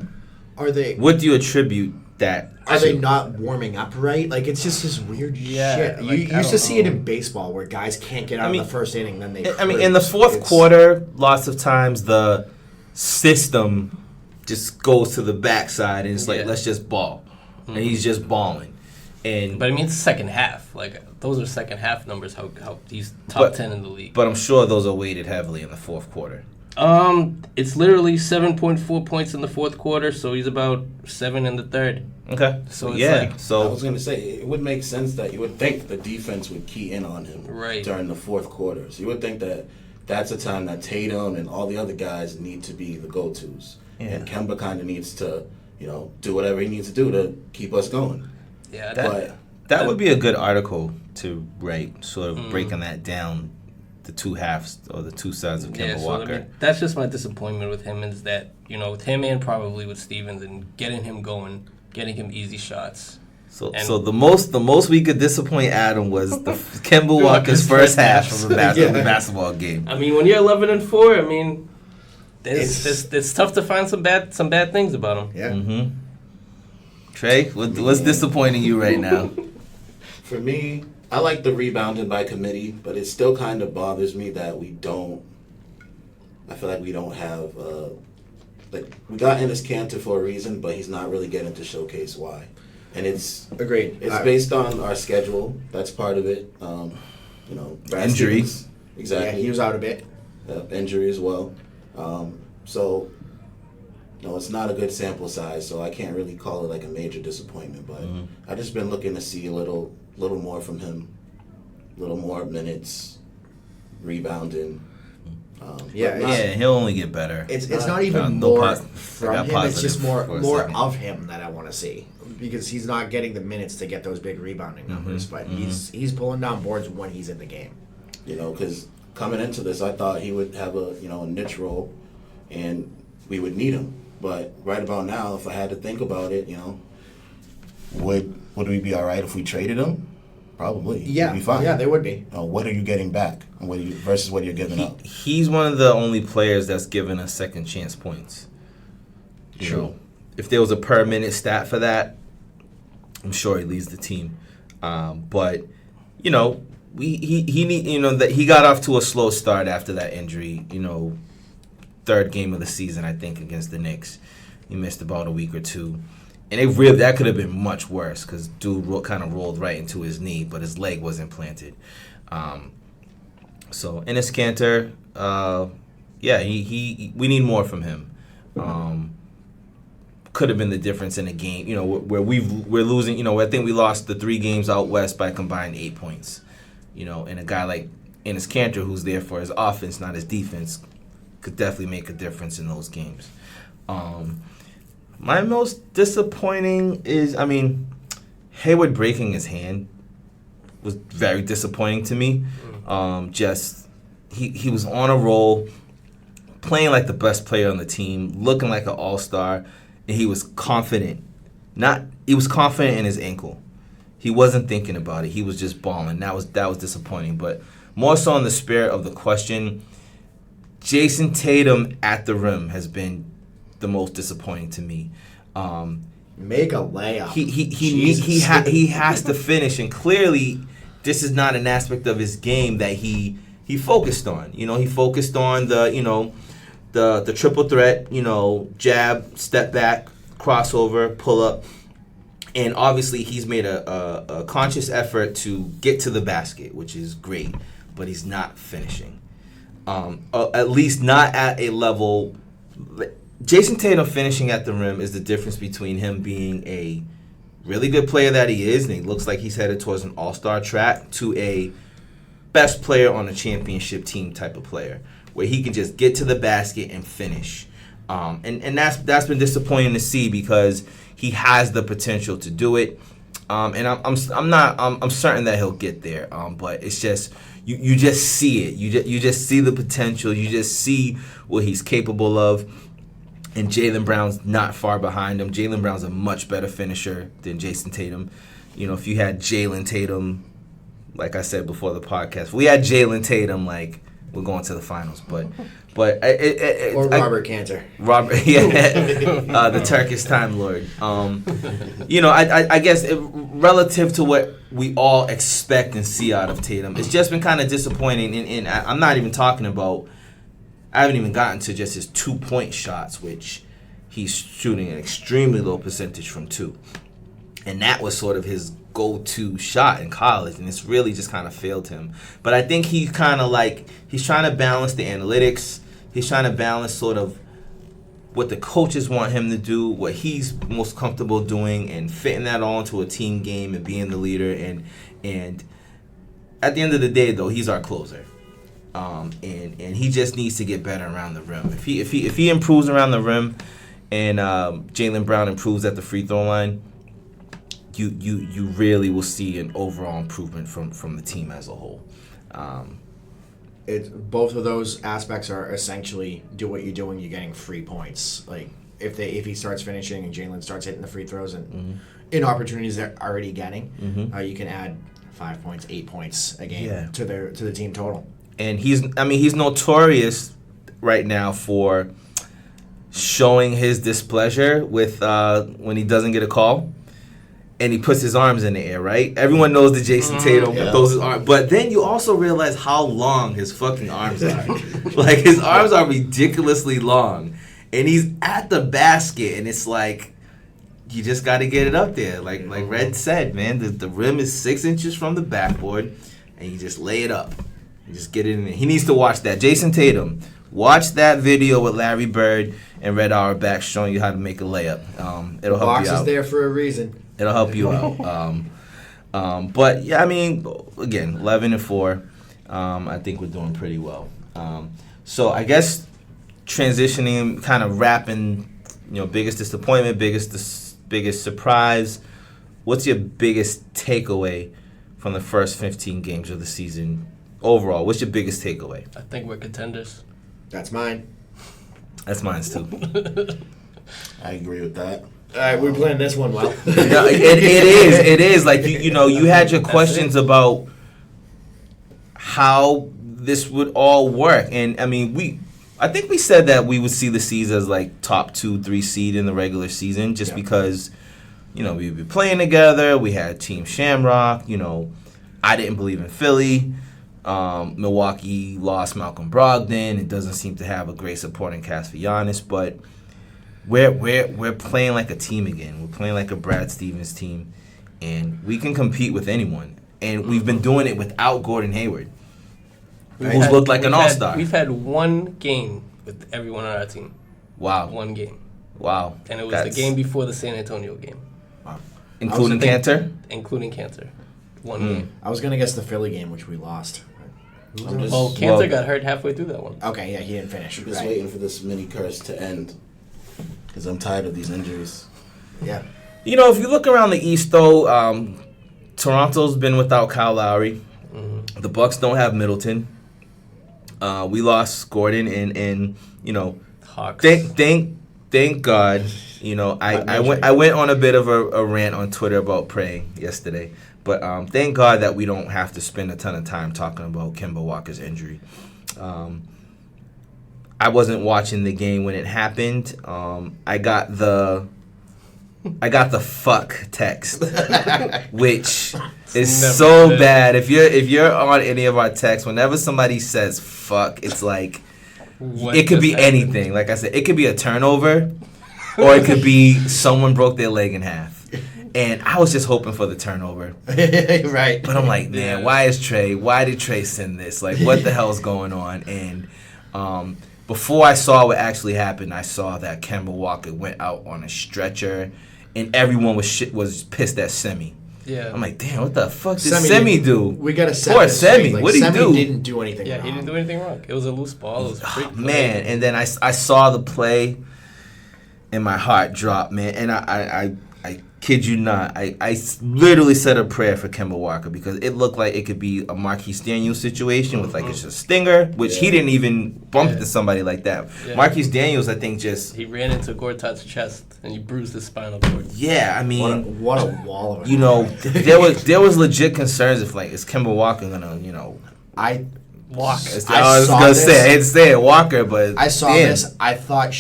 attribute that? Are they not warming up right? Like, it's just this weird shit. like, You used to see it in baseball where guys can't get out of the first inning, then they. In the fourth quarter, lots of times the system just goes to the backside and it's like, let's just ball, and he's just balling. But I mean, it's the second half. Like, those are second half numbers. How he's top 10 in the league. But I'm sure those are weighted heavily in the fourth quarter. It's literally 7.4 points in the fourth quarter, so he's about 7 in the third. Okay. So it's I was going to say, it would make sense that you would think the defense would key in on him during the fourth quarter. So you would think that that's a time that Tatum and all the other guys need to be the go-tos. Yeah. And Kemba kind of needs to, do whatever he needs to do to keep us going. Yeah, that would be a good article to write, sort of breaking that down, the two halves or the two sides of Kemba Walker. I mean, that's just my disappointment with him, is that, with him and probably with Stevens, and getting him going, getting him easy shots. So the most we could disappoint Adam was the Kemba Walker's first half of the basketball game. I mean, when you're 11-4, I mean, it's tough to find some bad things about him. Yeah. Mm-hmm. Trey, what's disappointing you right now? For me, I like the rebounding by committee, but it still kind of bothers me that I feel like we don't have, we got Enes Kanter for a reason, but he's not really getting to showcase why. And it's agreed. It's based on our schedule. That's part of it. Injury. Exactly. Yeah, he was out a bit. Injury as well. So it's not a good sample size, so I can't really call it like a major disappointment. But I've just been looking to see a little more from him, a little more minutes, rebounding. He'll only get better. It's not even more from him. It's just more of him that I want to see, because he's not getting the minutes to get those big rebounding numbers. But he's pulling down boards when he's in the game. Because coming into this, I thought he would have a niche role, and we would need him. But right about now, if I had to think about it, would we be all right if we traded him? Probably. Yeah. We'd be fine. Yeah, they would be. What are you getting back versus what you're giving up? He's one of the only players that's given us second chance points. True. If there was a per minute stat for that, I'm sure he leads the team. But he that he got off to a slow start after that injury. Third game of the season, I think, against the Knicks. He missed about a week or two. And that could have been much worse, because dude kind of rolled right into his knee, but his leg wasn't planted. So Enes Kanter, we need more from him. Could have been the difference in a game, where we're losing. I think we lost the 3 games out west by combined 8 points. And a guy like Enes Kanter, who's there for his offense, not his defense, could definitely make a difference in those games. My most disappointing is, Hayward breaking his hand was very disappointing to me. He was on a roll, playing like the best player on the team, looking like an all-star, and he was confident. He was confident in his ankle. He wasn't thinking about it. He was just balling. That was disappointing. But more so in the spirit of the question, Jason Tatum at the rim has been the most disappointing to me. Make a layup. He has to finish, and clearly this is not an aspect of his game that he focused on. He focused on the triple threat, jab, step back, crossover, pull up. And obviously he's made a conscious effort to get to the basket, which is great, but he's not finishing. At least not at a level. Jason Tatum finishing at the rim is the difference between him being a really good player that he is, and he looks like he's headed towards an all-star track, to a best player on a championship team type of player, where he can just get to the basket and finish. And that's been disappointing to see, because he has the potential to do it. And I'm certain that he'll get there. But it's just you just see it. You just see the potential. You just see what he's capable of. And Jaylen Brown's not far behind him. Jaylen Brown's a much better finisher than Jason Tatum. If you had Jaylen Tatum, like I said before the podcast, if we had Jaylen Tatum, like, we're going to the finals. But or Robert Cantor. Robert, yeah, the Turkish Time Lord. I guess relative to what we all expect and see out of Tatum, it's just been kind of disappointing. And I'm not even talking about. I haven't even gotten to just his 2-point shots, which he's shooting an extremely low percentage from 2, and that was sort of his go-to shot in college, and it's really just kind of failed him. But I think he's kind of like, he's trying to balance the analytics. He's trying to balance sort of what the coaches want him to do, what he's most comfortable doing, and fitting that all into a team game and being the leader. And at the end of the day, though, he's our closer. And he just needs to get better around the rim. If he improves around the rim, and Jaylen Brown improves at the free throw line, you really will see an overall improvement from the team as a whole. Both of those aspects are essentially do what you're doing, you're getting free points. Like if he starts finishing and Jaylen starts hitting the free throws and in opportunities they're already getting, you can add 5 points, 8 points a game to the team total. And he's notorious right now for showing his displeasure with when he doesn't get a call. And he puts his arms in the air, right? Everyone knows that Jason Tatum throws his arms. But then you also realize how long his fucking arms are. Like, his arms are ridiculously long. And he's at the basket, and it's like, you just got to get it up there. Like Red said, man, the rim is 6 inches from the backboard, and you just lay it up. You just get it in there. He needs to watch that. Jason Tatum, watch that video with Larry Bird and Red Auerbach showing you how to make a layup. It'll help you out. The box is there for a reason. It'll help you out. But yeah, I mean, again, 11-4. I think we're doing pretty well. So I guess transitioning, kind of wrapping, biggest disappointment, biggest surprise. What's your biggest takeaway from the first 15 games of the season overall? What's your biggest takeaway? I think we're contenders. That's mine. That's mine too. I agree with that. All right, we're playing this one well. It is. Like, you had your questions about how this would all work. And, I mean, I think we said that we would see the C's as, like, top 2-3 seed in the regular season just because, we'd be playing together. We had Team Shamrock. I didn't believe in Philly. Milwaukee lost Malcolm Brogdon. It doesn't seem to have a great supporting cast for Giannis, but we're playing like a team again. We're playing like a Brad Stevens team, and we can compete with anyone. And we've been doing it without Gordon Hayward, who's looked like an all-star. We've had one game with everyone on our team. Wow. One game. Wow. And it was the game before the San Antonio game. Wow. Including Cantor? Including Cantor. One game. I was going to guess the Philly game, which we lost. Cantor got hurt halfway through that one. Okay, yeah, he didn't finish. I'm just waiting for this mini curse to end because I'm tired of these injuries. Yeah. If you look around the East, though, Toronto's been without Kyle Lowry. Mm-hmm. The Bucks don't have Middleton. We lost Gordon, and Hawks. Thank God. I went on a bit of a rant on Twitter about praying yesterday. But thank God that we don't have to spend a ton of time talking about Kemba Walker's injury. I wasn't watching the game when it happened. I got the fuck text, which is so bad. If you're on any of our texts, whenever somebody says fuck, it's like it could be anything. Like I said, it could be a turnover, or it could be someone broke their leg in half. And I was just hoping for the turnover. Right. But I'm like, man, why did Trey send this? Like, what the hell's going on? And before I saw what actually happened, I saw that Kemba Walker went out on a stretcher, and everyone was pissed at Semi. Yeah. I'm like, damn, what the fuck did Semi do? We got to set Poor Semi. Like, what did he do? Semi didn't do anything wrong. Yeah, he didn't do anything wrong. It was a loose ball. It was a freak play. Man, and then I saw the play, and my heart dropped, man. And I kid you not, I literally said a prayer for Kemba Walker because it looked like it could be a Marquise Daniels situation with like it's a stinger, which he didn't even bump into somebody like that. Yeah. Marquise Daniels, I think, just He ran into Gortat's chest and he bruised his spinal cord. I mean, What a wall of it. you know, there was legit concerns if like is Kemba Walker gonna I Walker. I was gonna say I hate to say it Walker, but I saw damn. this. I thought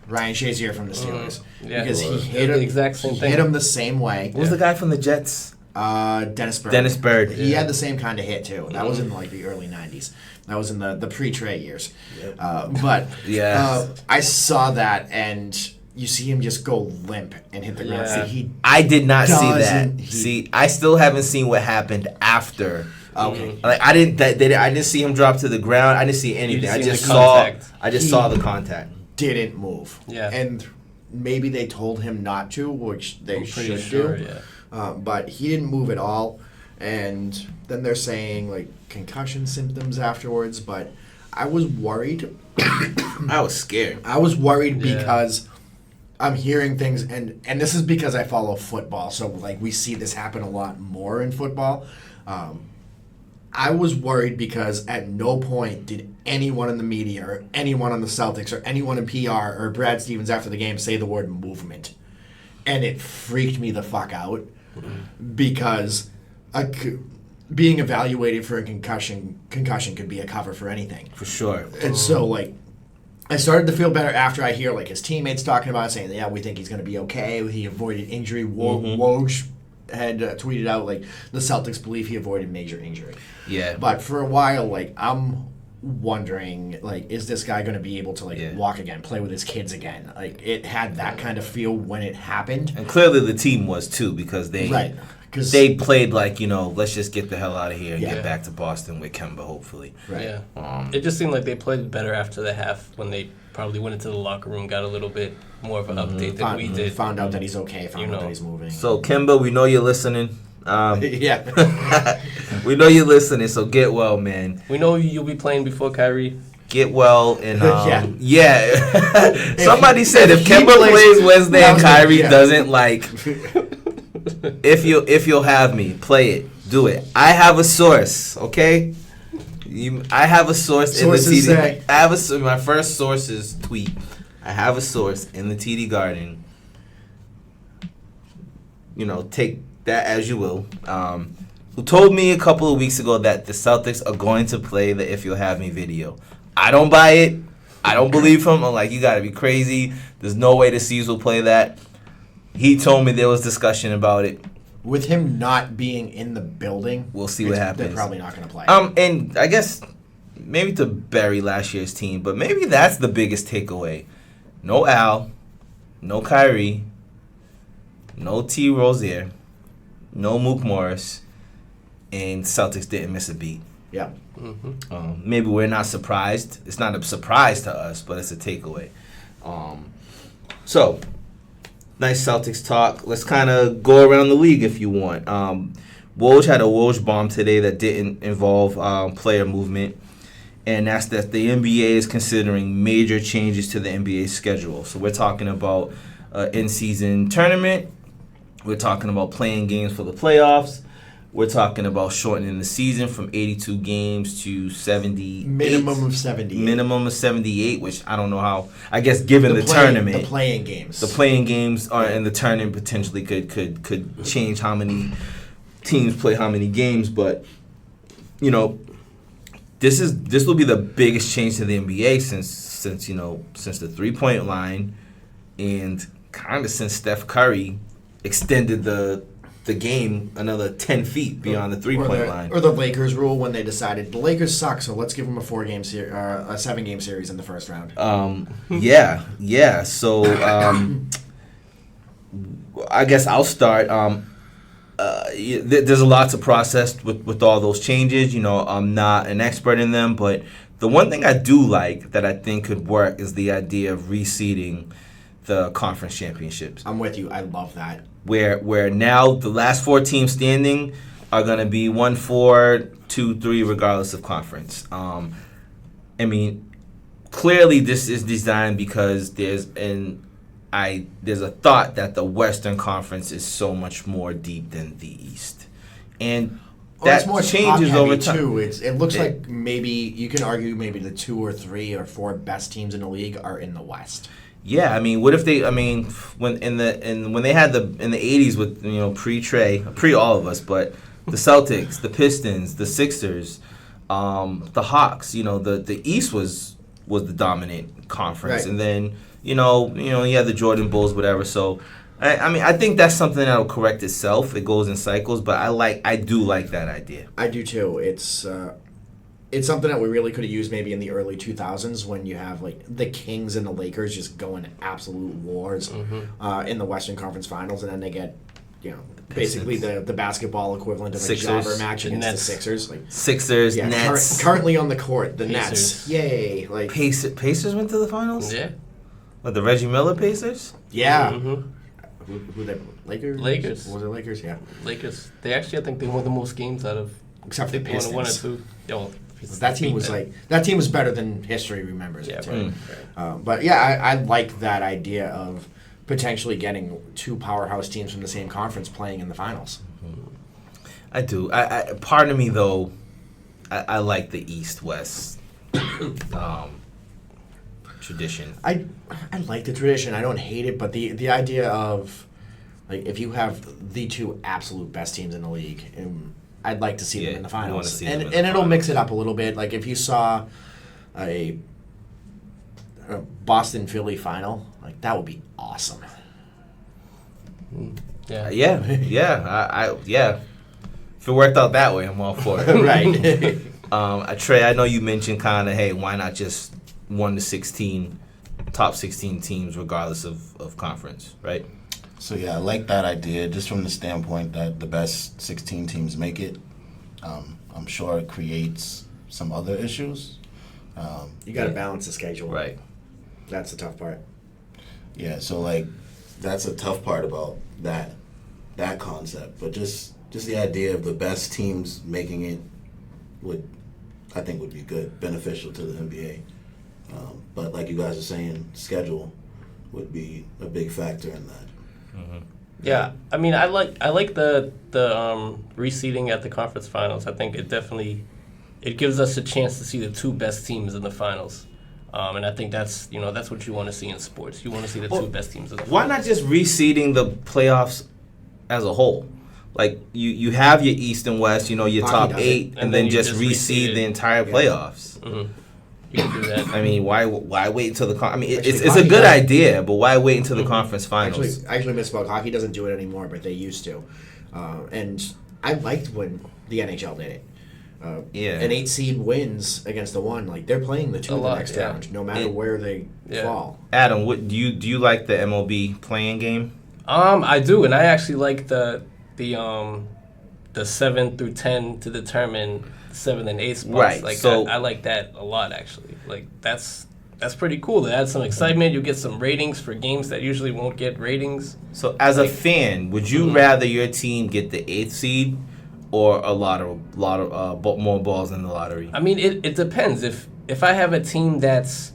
Ryan Shazier from the Steelers. Yeah. Because he He hit did him the exact same he thing. hit him the same way. What was the guy from the Jets? Dennis Bird. Dennis Bird. He had the same kind of hit too. That was in like the early '90s. That was in the pre-Trey years. But Yes. I saw that, and you see him just go limp and hit the ground. Yeah. See, I did not see that. Doesn't he- See, I still haven't seen what happened after. okay. Like I didn't see him drop to the ground. I didn't see anything. I seen just the saw. contact. I just He- saw the contact. Didn't move. Yeah. And maybe they told him not to, which they Pretty should sure, do. yeah. But he didn't move at all. And then they're saying like concussion symptoms afterwards. But I was worried. I was scared. I was worried Yeah. because I'm hearing things, and this is because I follow football. So like we see this happen a lot more in football. I was worried because at no point did anyone in the media or anyone on the Celtics or anyone in PR or Brad Stevens after the game say the word movement. And it freaked me the fuck out because being evaluated for a concussion could be a cover for anything. For sure. And so, like, I started to feel better after I hear, like, his teammates talking about it, saying, yeah, we think he's going to be okay. He avoided injury. Woj had tweeted out, like, the Celtics believe he avoided major injury. Yeah. But for a while, like, I'm wondering, like, is this guy going to be able to, like, walk again, play with his kids again? Like, it had that kind of feel when it happened. And clearly the team was too because they Right. 'Cause- they played like let's just get the hell out of here and Yeah. get back to Boston with Kemba hopefully. Right. Yeah. It just seemed like they played better after the half when they probably went into the locker room, got a little bit more of an update than we did. Found out that he's okay, found You out that know. he's moving. So Kemba, we know you're listening. yeah. We know you're listening. So get well, man. We know you'll be playing before Kyrie. Get well and Yeah. Somebody said if he Kemba plays plays- Wednesday and Kyrie yeah. doesn't like, if you'll have me play it, do it. I have a source, okay? I have a source Sources in the TD. say. I have my first source's tweet. I have a source in the TD Garden. Take that as you will. Who told me a couple of weeks ago that the Celtics are going to play the "If You'll Have Me" video. I don't buy it. I don't believe him. I'm like, you gotta be crazy. There's no way the C's will play that. He told me there was discussion about it. With him not being in the building, We'll see what happens. They're probably not going to play. And I guess maybe to bury last year's team, but maybe that's the biggest takeaway. No Al, no Kyrie, no T. Rozier, no Mook Morris, and Celtics didn't miss a beat. Yeah. Maybe we're not surprised. It's not a surprise to us, but it's a takeaway. So, nice Celtics talk. Let's kind of go around the league if you want. Woj had a Woj bomb today that didn't involve player movement, and that's that the NBA is considering major changes to the NBA schedule. So we're talking about in-season tournament. We're talking about playing games for the playoffs. We're talking about shortening the season from 82 games to 78. Minimum of 78. Minimum of 78, which I don't know how. I guess given the tournament, The playing games. the playing games are in the tournament potentially could change how many teams play how many games. But this will be the biggest change to the NBA since the 3-point line, and kind of since Steph Curry extended the game another 10 feet beyond the 3-point line. Or the Lakers rule when they decided the Lakers suck, so let's give them a 7-game series in the first round. Yeah. So I guess I'll start. There's a lot to process with all those changes. I'm not an expert in them, but the one thing I do like that I think could work is the idea of reseeding the conference championships. I'm with you. I love that. Where now the last 4 teams standing are going to be 1, 4, 2, 3, regardless of conference. Clearly this is designed because there's an there's a thought that the Western Conference is so much more deep than the East, and that it's more changes top-heavy, over time. too. It looks like maybe you can argue maybe the 2 or 3 or 4 best teams in the league are in the West. Yeah, I mean, what if they? I mean, when they had in the '80s with pre-Trey, pre all of us, but the Celtics, the Pistons, the Sixers, the Hawks. The East was the dominant conference, Right. and then you had the Jordan Bulls, whatever. So, I think that's something that'll correct itself. It goes in cycles, but I do like that idea. I do too. It's something that we really could have used maybe in the early 2000s when you have like the Kings and the Lakers just going absolute wars in the Western Conference Finals, and then they get basically the basketball equivalent of Sixers, a jobber match against the Nets. Sixers. Like Sixers, Nets, currently on the court, the Pacers. Nets. Yay! Like Pacers went to the finals. Yeah. What, the Reggie Miller Pacers? yeah. Mm-hmm. Who they Lakers? Lakers. Was it Lakers? Yeah. Lakers. They actually, I think they won the most games out of. Except for the They won one or Pistons. two. Yeah, well, Pistons That team beat was them. that team was better than history remembers Yeah, it too. right. But yeah, I like that idea of potentially getting 2 powerhouse teams from the same conference playing in the finals. I do. I part of me though, I like the East-West tradition. I like the tradition. I don't hate it, but the idea of like if you have the 2 absolute best teams in the league, I'd like to see Yeah, them in the you wanna finals. see them in And the it'll mix finals. it up a little bit. Like if you saw a Boston Philly final, like that would be awesome. Yeah. Yeah. If it worked out that way, I'm all for it. Right. Trey, I know you mentioned kind of, hey, why not just 1 to 16, top 16 teams, regardless of conference, right? So yeah, I like that idea just from the standpoint that the best 16 teams make it. I'm sure it creates some other issues. You got to balance the schedule. Right. That's the tough part. Yeah, so like that's a tough part about that concept. But just the idea of the best teams making it I think would be good, beneficial to the NBA. But like you guys are saying, schedule would be a big factor in that. Yeah, I mean, I like the reseeding at the conference finals. I think it gives us a chance to see the 2 best teams in the finals, and I think that's what you want to see in sports. You want to see the 2 best teams in the finals. Why not just reseeding the playoffs as a whole? Like you have your East and West, your Hockey top does it. 8, and then you just just reseed reseed the it. entire playoffs. Mm-hmm. You can do that. I mean, why wait until the Actually, it's a hockey good does- idea, but why wait until the conference finals? I actually misspoke. Hockey doesn't do it anymore, but they used to. And I liked when the NHL did it. Yeah. An 8 seed wins against the 1. Like they're playing the 2 A in the lot, next yeah. round, no matter It- where they Yeah. fall. Adam, what do you like the MLB playing game? I do, and I actually like the 7 through 10 to determine 7 and 8 spots. Right, Like so- I like that a lot actually. Like that's pretty cool. It adds some excitement. You get some ratings for games that usually won't get ratings. So, as a fan, would you rather your team get the 8th seed or a lot of more balls in the lottery? I mean, it depends. If I have a team that's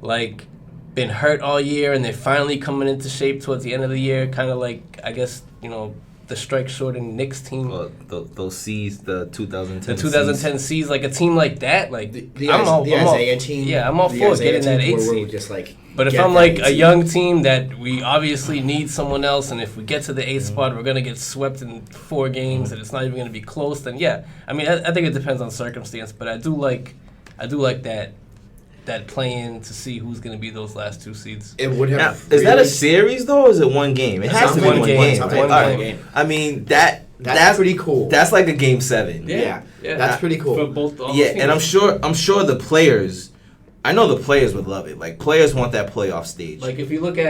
like been hurt all year and they're finally coming into shape towards the end of the year, kind of like I guess the strike shortened Knicks team. Well, those C's, the 2010. The 2010 C's, like a team like that, like The I'm all Isaiah team. Yeah, I'm all the for Isaiah getting that team 8 where we're seed. just like, But if get I'm that like 8 a seed. young team that we obviously need someone else, and if we get to the 8th spot, we're gonna get swept in 4 games, and it's not even gonna be close. Then yeah, I mean, I think it depends on circumstance, but I do like that play-in to see who's gonna be those last 2 seeds. It would have. Now, is that a really- series though, or is it one game? It has to be Something one like game. something Right? like All one right. game. I mean That's pretty cool. That's like a game 7. Yeah, that's pretty cool. For both all Yeah, teams. and I'm sure the players. I know the players would love it. Like players want that playoff stage. Like if we're looking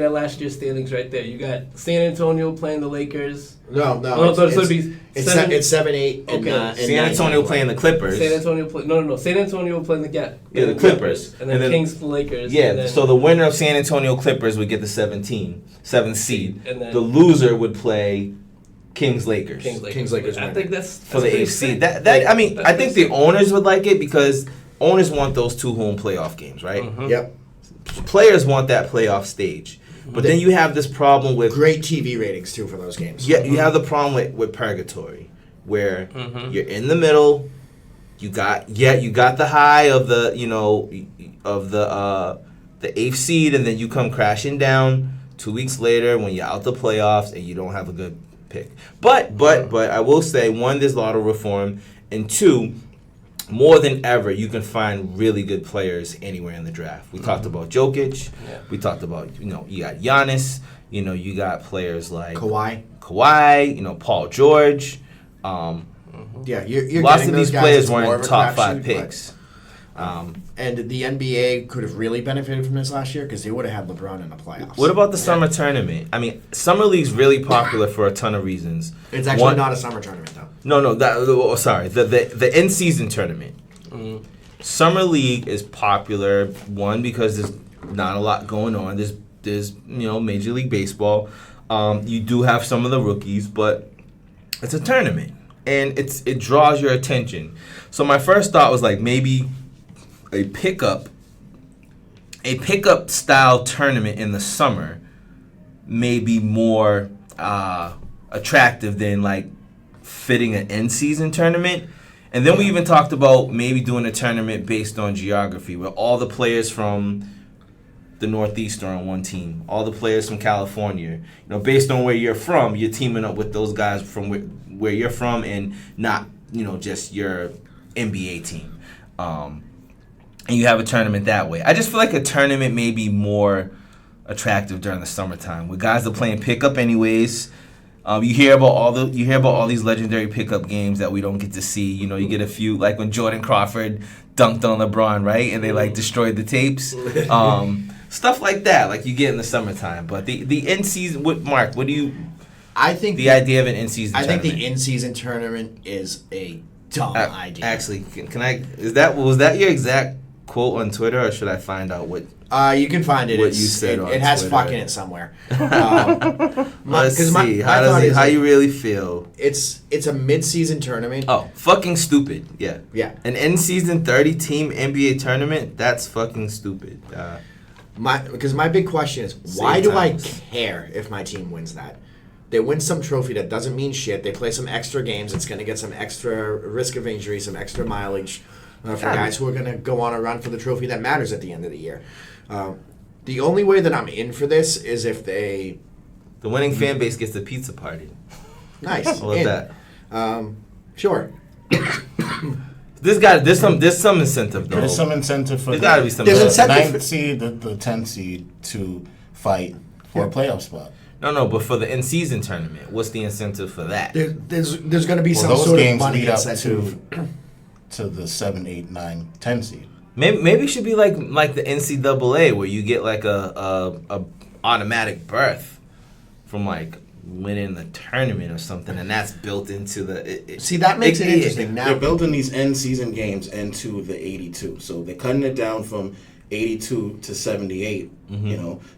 at last year's standings right there. You got San Antonio playing the Lakers. No, Oh, so it'd be it's 7 it's 7, 8, and, Okay. and San 9. Antonio playing the Clippers. San Antonio play no. San Antonio playing the the Clippers. and then Kings the Lakers. Yeah, and then, so the winner of San Antonio Clippers would get the 7th seed. And then- The loser would play Kings Lakers. Kings Lakers I winner. think that's For the pretty 8th seed. sick. That I mean, That's I think pretty the owners would like it because owners want those 2 home playoff games, right? Mhm. Yep. Players want that playoff stage. But then you have this problem with Great TV ratings too for those games. Yeah, you have the problem with purgatory, where you're in the middle. You got the high of the the eighth seed, and then you come crashing down 2 weeks later when you're out the playoffs and you don't have a good pick. But I will say, one, there's lotto reform, and two, more than ever, you can find really good players anywhere in the draft. We talked about Jokic. Yeah. We talked about, you got Giannis. You got players like Kawhi. Paul George. Yeah, you're lots getting of these those guys. players It's more weren't of a top 5 crapshoot, picks. And the NBA could have really benefited from this last year because they would have had LeBron in the playoffs. What about the summer tournament? I mean, summer league's really popular for a ton of reasons. It's actually not a summer tournament though. No. Sorry, the in season tournament. Summer league is popular, one, because there's not a lot going on. There's Major League Baseball. You do have some of the rookies, but it's a tournament and it draws your attention. So my first thought was like maybe a pickup style tournament in the summer may be more attractive than like fitting an end season tournament. And then we even talked about maybe doing a tournament based on geography, where all the players from the Northeast are on one team, all the players from California. Based on where you're from, you're teaming up with those guys from where you're from, and not just your NBA team. And you have a tournament that way. I just feel like a tournament may be more attractive during the summertime, where guys are playing pickup anyways. You hear about all these legendary pickup games that we don't get to see. You get a few, like when Jordan Crawford dunked on LeBron, right? And they like destroyed the tapes. Stuff like that, like you get in the summertime. But the in season, Mark, what do you? I think the idea of an in season. I think the in season tournament is a dumb idea. Actually, can I? Was that your exact quote on Twitter, or should I find out what? You can find it. What you said on it has Twitter. fucking it somewhere. Let's see. How you really feel? It's a mid-season tournament. Oh, fucking stupid. Yeah. Yeah. An in-season 30-team NBA tournament. That's fucking stupid. Because my big question is, why do I care if my team wins that? They win some trophy that doesn't mean shit. They play some extra games. It's going to get some extra risk of injury, some extra mileage for guys who are going to go on a run for the trophy that matters at the end of the year. The only way that I'm in for this is if the winning fan base gets a pizza party. Nice. I love that. Sure. There's some incentive though. There's some incentive for There's gotta be some There's incentive. 9th seed, the 10th seed to fight for a playoff spot. No, but for the in-season tournament, what's the incentive for that? There's going to be some those sort of games money lead up incentive. to the 7, 8, 9, 10 seed. Maybe it should be like the NCAA, where you get like a automatic berth from like winning the tournament or something, and that's built into the. See, that makes it interesting. Now they're building these end season games into the 82, so they're cutting it down from 82 to 78.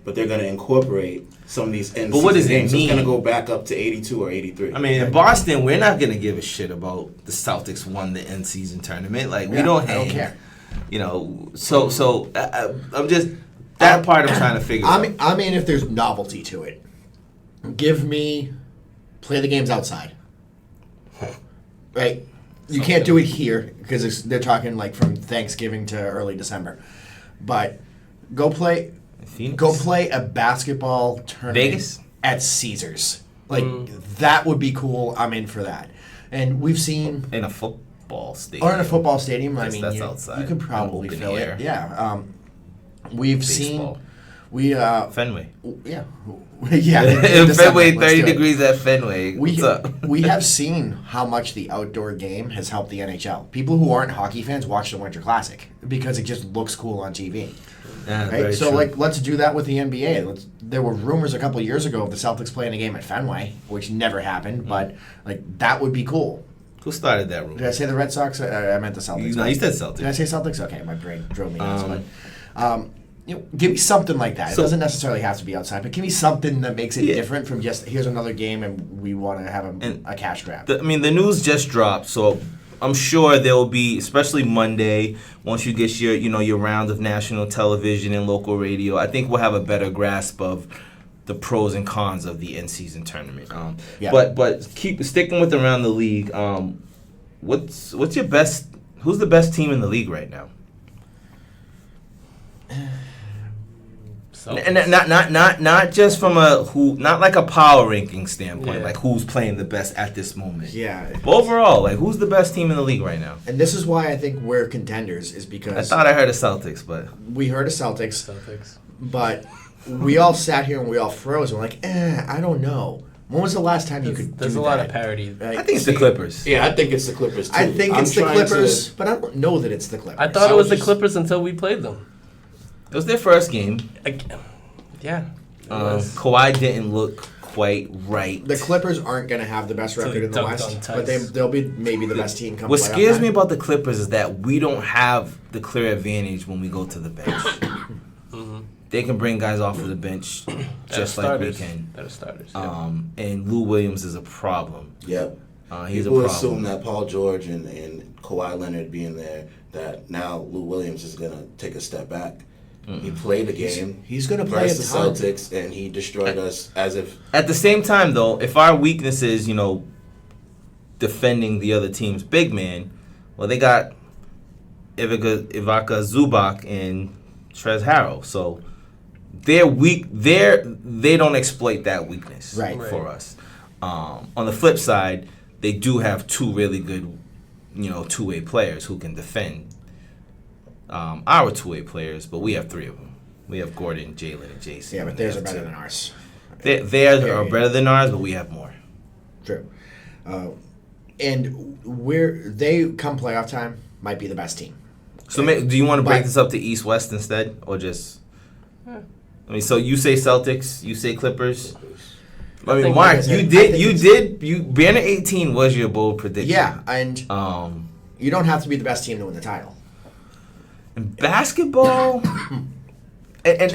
But they're going to incorporate some of these end season games. So it's going to go back up to 82 or 83. I mean, in Boston, we're not going to give a shit about the Celtics won the end season tournament. Like we don't hang. I don't care. So I'm just that part I'm trying to figure out. I mean, if there's novelty to it, give me play the games outside. Right? You can't do it here because they're talking like from Thanksgiving to early December. But go play a basketball tournament Vegas at Caesars. Like that would be cool. I'm in for that. And we've seen in a football stadium. Or in a football stadium. I mean, that's outside. You could probably Open fill air. it. Yeah. We've Baseball. seen Fenway. Yeah. Yeah. Fenway, 30 degrees at Fenway. What's up? We have seen how much the outdoor game has helped the NHL. People who aren't hockey fans watch the Winter Classic because it just looks cool on TV. Yeah, right? So, let's do that with the NBA. There were rumors a couple years ago of the Celtics playing a game at Fenway, which never happened, but that would be cool. Who started that rumor? Did I say the Red Sox? I meant the Celtics. No, you said Celtics. Did I say Celtics? Okay, my brain drove me nuts. But give me something like that. It doesn't necessarily have to be outside, but give me something that makes it different from just here's another game and we want to have a cash grab. The news just dropped, so I'm sure there will be, especially Monday, once you get your round of national television and local radio. I think we'll have a better grasp of the pros and cons of the in-season tournament. Yeah. But keep sticking with around the league. What's your best? Who's the best team in the league right now? And not just from not like a power ranking standpoint, like who's playing the best at this moment. Yeah. But overall, like who's the best team in the league right now? And this is why I think we're contenders is because I thought I heard of Celtics, but we heard of Celtics. But we all sat here and we all froze. And we're like, I don't know. When was the last time you could? There's do a lot that? of parity. I think it's the Clippers. Yeah, I think it's the Clippers too. I think it's the Clippers, but I don't know that it's the Clippers. I thought it was the Clippers until we played them. It was their first game. Yeah. Kawhi didn't look quite right. The Clippers aren't going to have the best record in the West, but they'll be maybe the best team. What scares me about the Clippers is that we don't have the clear advantage when we go to the bench. They can bring guys off of the bench just like we can. That are starters. And Lou Williams is a problem. Yep. He's People a problem. assume that Paul George and Kawhi Leonard being there, that now Lou Williams is going to take a step back. He played the game. He's going to play versus the Celtics, and he destroyed us as if. At the same time, though, if our weakness is, defending the other team's big man, well, they got Ivica Zubac and Trez Harrell. So they're weak. They don't exploit that weakness for us. On the flip side, they do have two really good, two-way players who can defend. Our two-way players, but we have three of them. We have Gordon, Jalen, and Jason. Yeah, but theirs are better than ours. Theirs are better than ours, but we have more. True. And they come playoff time might be the best team. So do you want to break this up to East-West instead, or just? So you say Celtics, you say Clippers. I mean, Mark, Banner 18 was your bold prediction. Yeah, and you don't have to be the best team to win the title. In basketball, and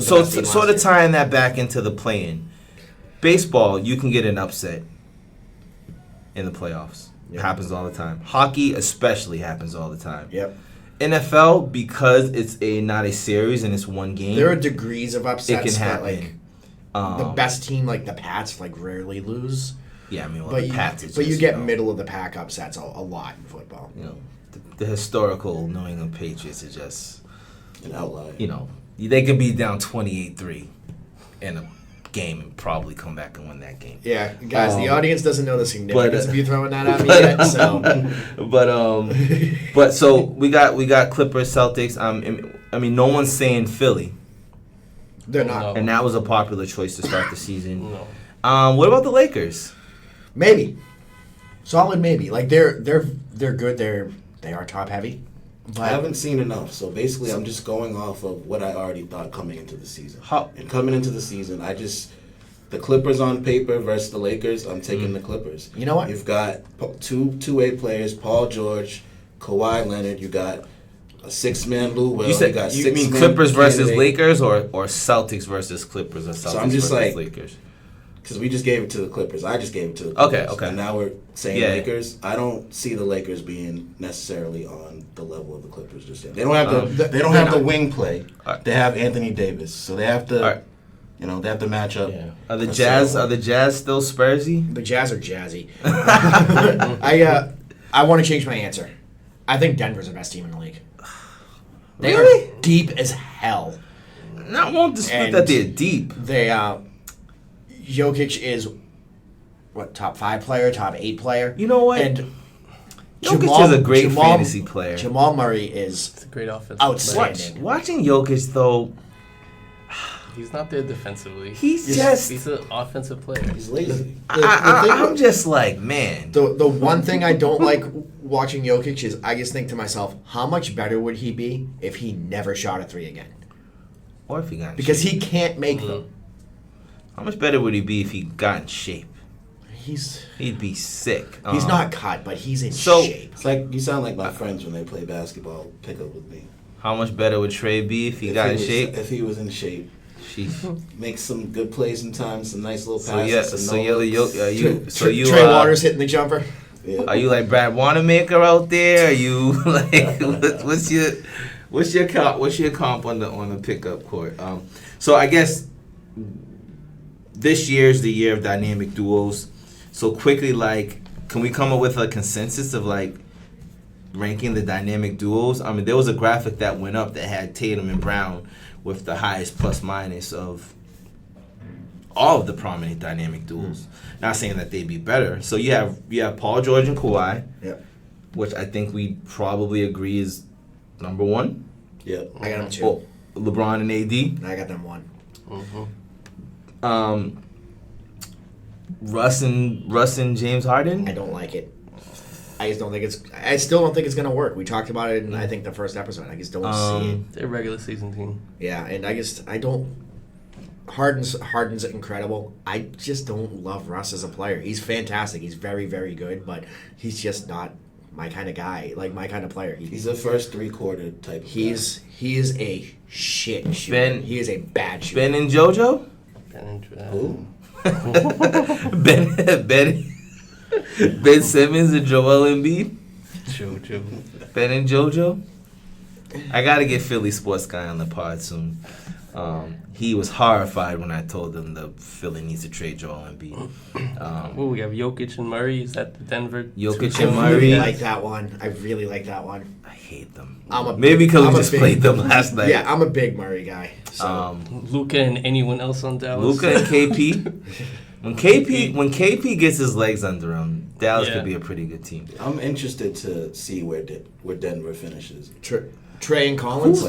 sort of tying that back into the play-in. Baseball, you can get an upset in the playoffs. It happens all the time. Hockey especially happens all the time. Yep. NFL, because it's not a series and it's one game. There are degrees of upsets. It can happen. The best team, like the Pats, rarely lose. Yeah, I mean, the Pats. But you get middle of the pack upsets a lot in football. The historical New England Patriots are just an outlier. They could be down 28-3 in a game and probably come back and win that game. Yeah, guys, the audience doesn't know the significance of you throwing that at me yet. So, but so we got Clippers, Celtics. I mean, no one's saying Philly. They're not, and that was a popular choice to start the season. No. What about the Lakers? Maybe, solid maybe. They're good. They are top heavy. But I haven't seen enough, so basically I'm just going off of what I already thought coming into the season. And coming into the season, the Clippers on paper versus the Lakers, I'm taking the Clippers. You know what? You've got two-way players, Paul George, Kawhi Leonard. You got a six-man Lou Will. You mean Clippers versus Lakers or Celtics versus Clippers or Celtics so I'm just versus Lakers? Because we just gave it to the Clippers. I just gave it to the Clippers. Okay. And now we're saying Lakers. I don't see the Lakers being necessarily on the level of the Clippers just yet. They don't have they don't have the wing play. They have Anthony Davis, so they have to. They have to match up. Yeah. Are the Jazz still Spursy? The Jazz are jazzy. I want to change my answer. I think Denver's the best team in the league. They are deep as hell. I won't dispute that they're deep. They Jokic is top 5 player, top 8 player. You know what? And Jokic is a great fantasy player. Jamal Murray is a great offensive outstanding. Watching Jokic though, he's not there defensively. He's an offensive player. He's lazy. I'm just like, man. The one thing I don't like watching Jokic is I just think to myself, how much better would he be if he never shot a 3 again? Or if he got in because shape. he can't make them. How much better would he be if he got in shape? He'd be sick. He's not cut, but he's in shape. It's like you sound like my friends when they play basketball pickup with me. How much better would Trey be if he got in shape? If he was in shape. Sheesh. Make some good plays sometimes, some nice little passes. Trey Waters hitting the jumper. Yeah. Are you like Brad Wanamaker out there? Are you like what's your comp on the pickup court? So I guess this year's the year of dynamic duos. So quickly, like, can we come up with a consensus of like ranking the dynamic duos? I mean, there was a graphic that went up that had Tatum and Brown with the highest plus minus of all of the prominent dynamic duos. Not saying that they'd be better. So you have Paul George and Kawhi, which I think we probably agree is number one. Yeah, I got them 2. Oh, LeBron and AD. I got them 1. Russ and James Harden. I don't like it. I still don't think it's gonna work. We talked about it in I think the first episode. I just don't see it. They're a regular season team. Yeah, and I don't. Harden's incredible. I just don't love Russ as a player. He's fantastic. He's very, very good, but he's just not my kind of guy. Like my kind of player. He's a first 3/4 type of He is a shit shooter. He is a bad shooter. Ben and JoJo. Who? Ben Simmons and Joel Embiid. Jojo. Ben and JoJo. I gotta get Philly sports guy on the pod soon. He was horrified when I told him the Philly needs to trade Joel Embiid. We have Jokic and Murray. Is that the Denver? Jokic I and really Murray. like that one. I really like that one. I hate them. Maybe because we just played them last night. Yeah, I'm a big Murray guy. So. Luka and anyone else on Dallas. Luka and KP. When KP gets his legs under him, Dallas could be a pretty good team. I'm interested to see where Denver finishes. Trey and Collins.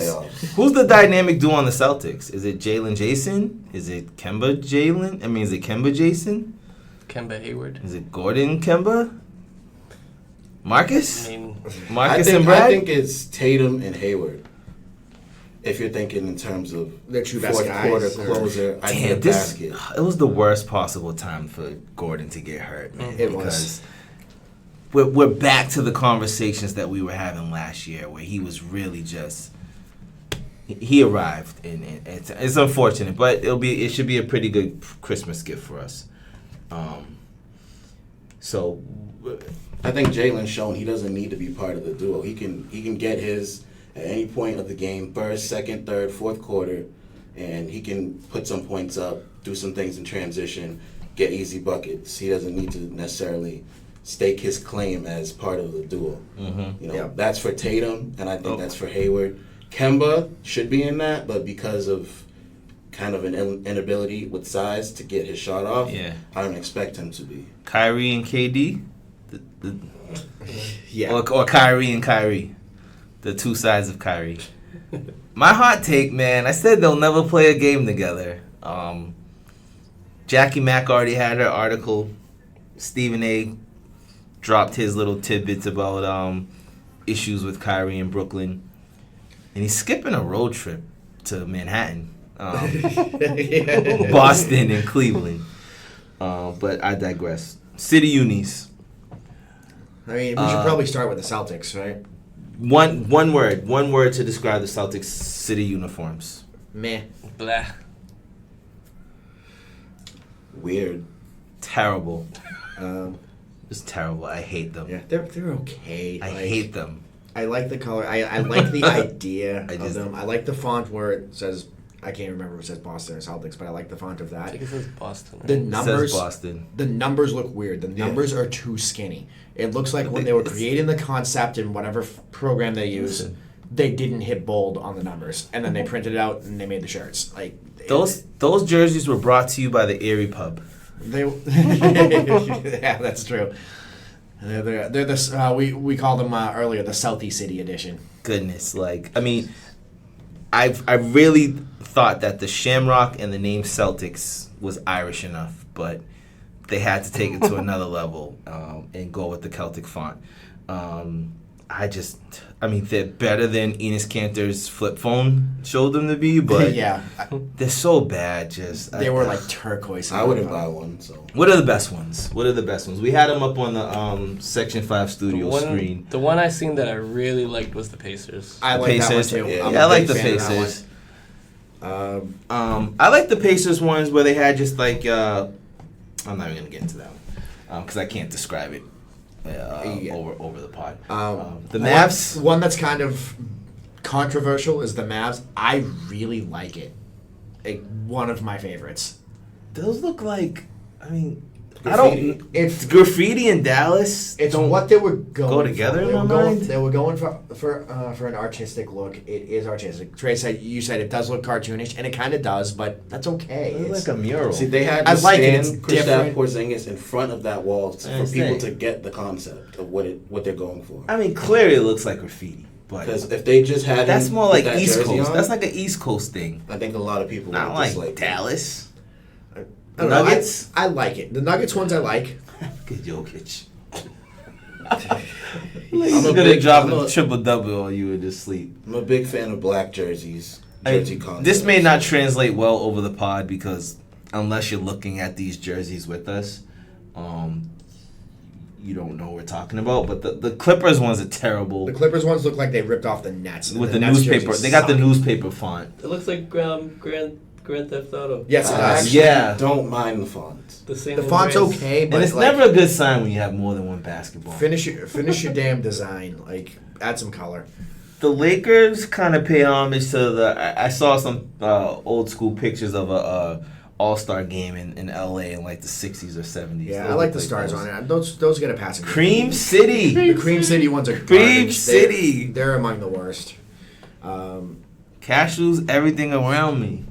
Who's the dynamic duo on the Celtics? Is it Jalen Jason? Is it Kemba Jalen? I mean, is it Kemba Jason? Kemba Hayward. Is it Gordon Kemba? Marcus? I mean, Marcus and Brad? I think it's Tatum and Hayward. If you're thinking in terms of their two best fourth guys, quarter closer, I think basket. It was the worst possible time for Gordon to get hurt, man. It was. We're back to the conversations that we were having last year, where he was really just he arrived, and it's unfortunate, but it should be a pretty good Christmas gift for us. So I think Jalen's shown he doesn't need to be part of the duo. He can get his at any point of the game, first, second, third, fourth quarter, and he can put some points up, do some things in transition, get easy buckets. He doesn't need to necessarily stake his claim as part of the duo. That's for Tatum, and I think that's for Hayward. Kemba should be in that, but because of kind of an inability with size to get his shot off, I don't expect him to be. Kyrie and KD? Yeah. Or Kyrie and Kyrie. The two sides of Kyrie. My hot take, man, I said they'll never play a game together. Jackie Mack already had her article. Stephen A. dropped his little tidbits about issues with Kyrie in Brooklyn. And he's skipping a road trip to Manhattan. Boston and Cleveland. But I digress. City unis. I mean, we should probably start with the Celtics, right? One word to describe the Celtics city uniforms. Meh. Blah. Weird. Terrible. It's terrible. I hate them. Yeah, they're okay. I hate them. I like the color. I like the idea of them. I like the font where it says, I can't remember if it says Boston or Celtics, but I like the font of that. I think it says Boston. Right? The numbers, it says Boston. The numbers look weird. The numbers are too skinny. It looks like when they were creating the concept in whatever program they use, they didn't hit bold on the numbers, and then they printed it out and they made the shirts. Like those jerseys were brought to you by the Erie Pub. Yeah, that's true. They're this. We called them earlier the Southie City edition. Goodness, I mean, I really thought that the Shamrock and the name Celtics was Irish enough, but they had to take it to another level and go with the Celtic font. I mean, they're better than Enes Kanter's flip phone showed them to be, but yeah, they're so bad. They were like turquoise. I wouldn't buy one. So what are the best ones? We had them up on the Section 5 studio screen. The one I seen that I really liked was the Pacers. I like that one too. Yeah, I like the Pacers. I like the Pacers ones where they had just like I'm not even gonna get into that one because I can't describe it over the pod. The Mavs. One that's kind of controversial is the Mavs. I really like it. One of my favorites. Those look like, I mean, Graffiti. It's graffiti in Dallas. It's don't what they were going go together for. in my mind. They were going for an artistic look. It is artistic. Trey said it does look cartoonish, and it kind of does, but that's okay. It looks It's like a mural. See, they had to I like it. stand It's Kristaps different. Porzingis in front of that wall for understand. people to get the concept of what they're going for. I mean, clearly it looks like graffiti, but Because if they just had that's him more with like that East jersey Coast. on, That's like an East Coast thing. I think a lot of people Not would like dislike Dallas. I don't know, Nuggets. I like it. The Nuggets ones I like. Good Jokic. I'm He's a gonna big- drop I'm a a- triple double on you in just sleep. I'm a big fan of black jerseys. Jersey concepts. This may not translate well over the pod because unless you're looking at these jerseys with us, you don't know what we're talking about. But the Clippers ones are terrible The Clippers ones look like they ripped off the Nets. with the the Nets newspaper. jerseys They got the suck. newspaper font. It looks like Grand Theft Auto. Yes, it I does. actually Yeah. don't mind the font. The same. The font's embrace. okay, but And it's like, never a good sign when you have more than one basketball. finish your damn design. Like, add some color. The Lakers kind of pay homage to the. I saw some old school pictures of a All-Star game in LA in like the 60s or 70s. Yeah, Those I like look the stars those. on it. Those get a passing. grade. Cream City. The Cream City ones are Cream garbage. City. They're among the worst. Cashews, everything around me.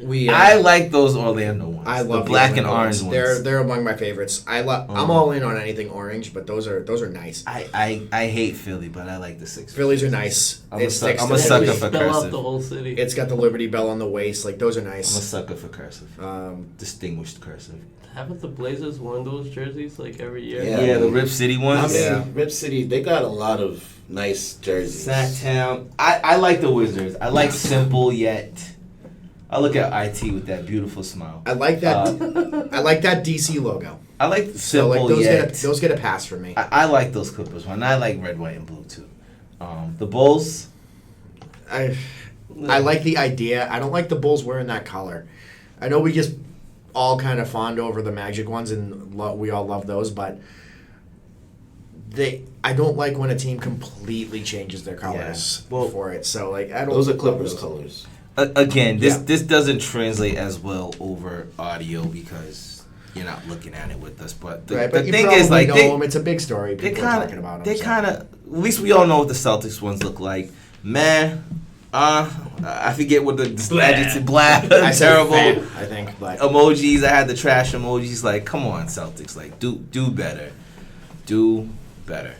We. I like those Orlando ones. I love the black and Orlando orange ones. They're among my favorites. I'm all in on anything orange, but those are nice. I hate Philly, but I like the six. Phillies are nice. I'm a sticks I'm to a the sucker Phillies. for Spell out cursive. the whole city. It's got the Liberty Bell on the waist. Like those are I'm a nice. sucker for cursive. Distinguished cursive. Haven't the Blazers worn those jerseys like every year? Yeah. Yeah, the Rip City I ones. mean, Rip City, they got a lot of nice jerseys. Sacktown. I like the Wizards. I like simple yet. I look at IT with that beautiful smile. I like that. I like that DC logo. I like So simple like those yet. those get a pass from me. I like those Clippers one. I like red, white, and blue too. The Bulls. I like the idea. I don't like the Bulls wearing that color. I know we just all kind of fawned over the Magic ones and we all love those, but I don't like when a team completely changes their colors Yeah. Well, for it. So like I don't. Those are Clippers colors. Again, Yeah. this doesn't translate as well over audio because you're not looking at it with us. But the, Right, but the you thing probably is, like, know they, them. It's a big story. they People are kind talking about of, them. they so. kind of. At least we all know what the Celtics ones look like. Man, I forget what the adjective blah. I said Terrible fan, I think, but emojis. I had the trash emojis. Like, come on, Celtics. Like, do better. Do better.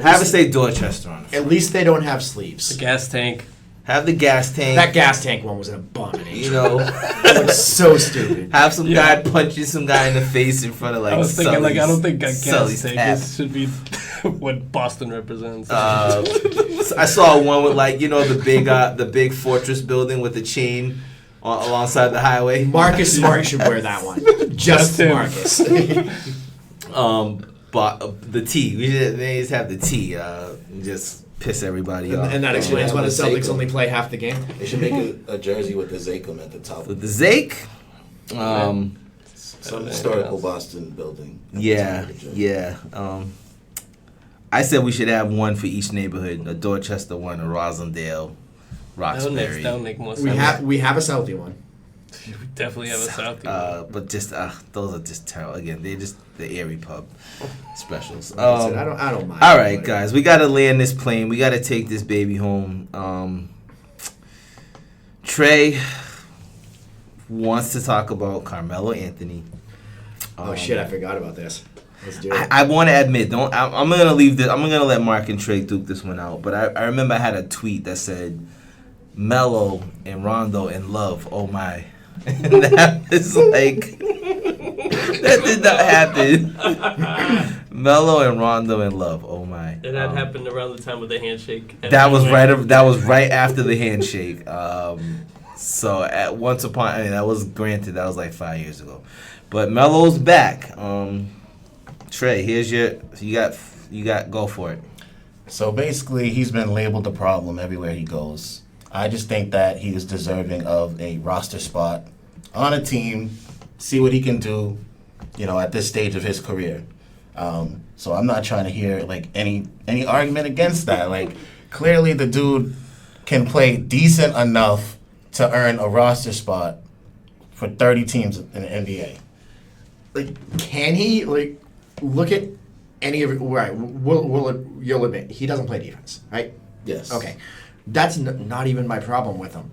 Have it say Dorchester on it. at least they don't have The sleeves. gas tank. Have the gas tank. That gas tank one was an abomination. You know. It looks so stupid. Have some Yeah. guy punching some guy in the face in front of like. I was thinking, like, I don't think a gas Sully's tank tap. should be what Boston represents. I saw one with like the big fortress building with the chain alongside the highway. Marcus Smart should wear that one. Just Just him. Marcus. But the T. They just have the T. Just piss everybody off. And that explains why the Yeah, Celtics Seiko. only play half the game. They should make a jersey with the Zachem at the top. With the Zake. Some historical Boston building. at the top Yeah, of the jersey. yeah. I said we should have one for each neighborhood: a Dorchester one, a Rosendale, Roxbury. That would make more sense. We have a Southie one. We definitely have a Southie. But just those are just terrible. Again, they just the Erie Pub specials. I don't mind. All right, guys, we got to land this plane. We got to take this baby home. Trey wants to talk about Carmelo Anthony. Oh shit! I forgot about this. Let's do it. I want to admit, I'm gonna leave this. I'm gonna let Mark and Trey duke this one out. But I remember I had a tweet that said, "Melo and Rondo in love." Oh my, and that was like that did not happen. Melo and Rondo in love. Oh my. And that happened around the time of the handshake. That was right. That was right after the handshake. So at once upon, I mean, that was granted. That was like 5 years ago. But Melo's back. Trey, here's you got. Go for it. So basically, he's been labeled a problem everywhere he goes. I just think that he is deserving of a roster spot on a team, see what he can do, at this stage of his career. So I'm not trying to hear like any argument against that. Like clearly the dude can play decent enough to earn a roster spot for 30 teams in the NBA. Like, can he, like, look at any of it? Right, you'll admit, he doesn't play defense, right? Yes. Okay. That's not even my problem with him.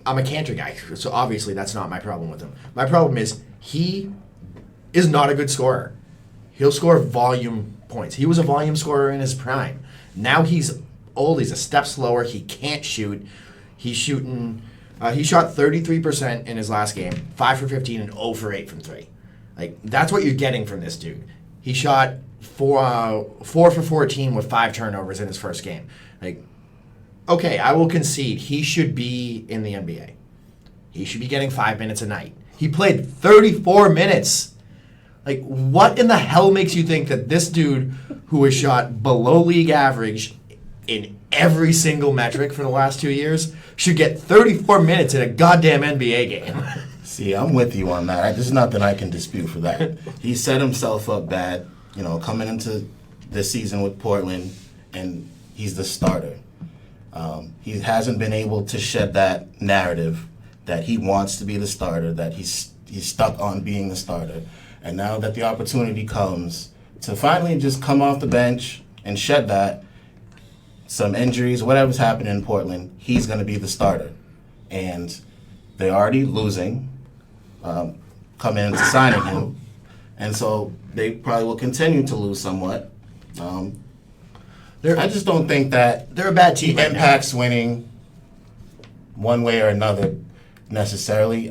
I'm a Cantor guy, so obviously that's not my problem with him. My problem is he is not a good scorer. He'll score volume points. He was a volume scorer in his prime. Now he's old. He's a step slower. He can't shoot. He's shooting. He shot 33% in his last game, 5 for 15 and 0 for 8 from 3. Like, that's what you're getting from this dude. He shot 4 for 14 with 5 turnovers in his first game. Like, okay, I will concede he should be in the NBA. He should be getting 5 minutes a night. He played 34 minutes. Like, what in the hell makes you think that this dude who has shot below league average in every single metric for the last 2 years should get 34 minutes in a goddamn NBA game? See, I'm with you on that. There's nothing I can dispute for that. He set himself up bad, coming into this season with Portland, and he's the starter. He hasn't been able to shed that narrative that he wants to be the starter, that he's stuck on being the starter. And now that the opportunity comes to finally just come off the bench and shed that, some injuries, whatever's happening in Portland, he's going to be the starter. And they're already losing, coming into signing him. And so they probably will continue to lose somewhat. I just don't think that They're a bad team he right now. impacts winning one way or another necessarily.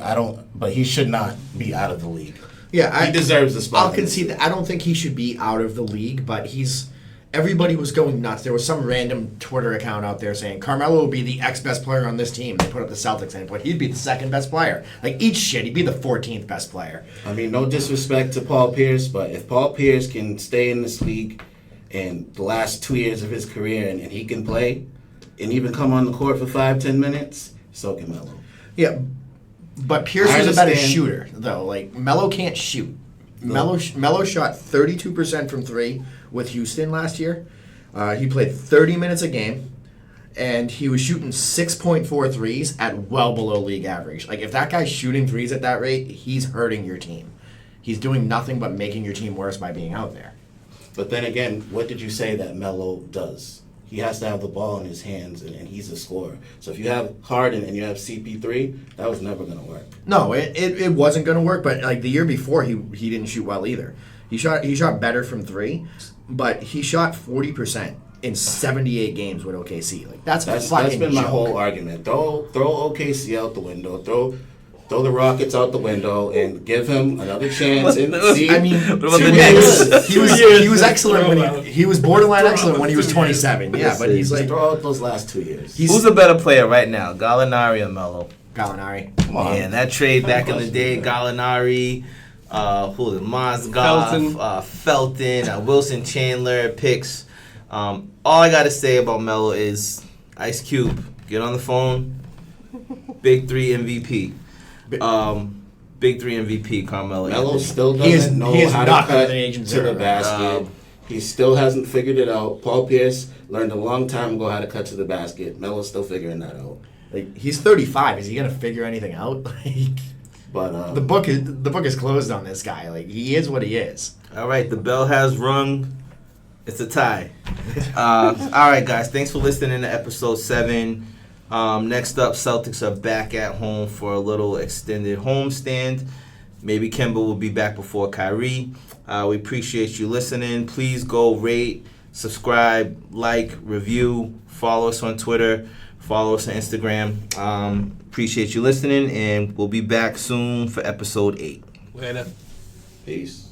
But he should not be out of the league. Yeah, He deserves the spot. I'll concede that. I don't think he should be out of the league, but everybody was going nuts. There was some random Twitter account out there saying Carmelo would be the ex-best player on this team. They put up the Celtics and he'd be the second best player. Like, eat shit, he'd be the 14th best player. I mean, no disrespect to Paul Pierce, but if Paul Pierce can stay in this league in the last 2 years of his career and he can play and even come on the court for 5-10 minutes, so can Melo. Yeah, but Pierce I was a better understand. shooter, though. Like, Melo can't shoot. Melo shot 32% from 3 with Houston last year. He played 30 minutes a game, and he was shooting 6.4 threes at well below league average. Like, if that guy's shooting threes at that rate, he's hurting your team. He's doing nothing but making your team worse by being out there. But then again, what did you say that Melo does? He has to have the ball in his hands, and he's a scorer. So if you have Harden and you have CP3, that was never going to work. No, it wasn't going to work. But like the year before, he didn't shoot well either. He shot better from 3, but he shot 40% in 78 games with OKC. Like that's That's fucking been my joke. whole argument. Throw OKC out the window. Throw the Rockets out the window and give him another chance. And see, I mean, What about the Knicks? he was excellent when he was borderline excellent when he was 27. Yeah, but he's just like throw out those last 2 years. he's Who's a better player right now, Gallinari or Melo? Gallinari. Come on. Man, that trade back in the day, Gallinari, who was it? Mozgov, Felton, Wilson Chandler picks. All I gotta say about Melo is Ice Cube, get on the phone. Big 3 MVP. Big 3 MVP, Carmelo. Melo still He is- doesn't know he is how not to cut an agent to the zero. basket. He still hasn't figured it out. Paul Pierce learned a long time ago how to cut to the basket. Melo's still figuring that out. Like he's 35. Is he gonna figure anything out? Like, But the book is closed on this guy. Like he is what he is. All right, the bell has rung. It's a tie. All right, guys. Thanks for listening to episode 7. Next up, Celtics are back at home for a little extended homestand. Maybe Kemba will be back before Kyrie. We appreciate you listening. Please go rate, subscribe, like, review, follow us on Twitter, follow us on Instagram. Appreciate you listening, and we'll be back soon for episode 8. Later. peace.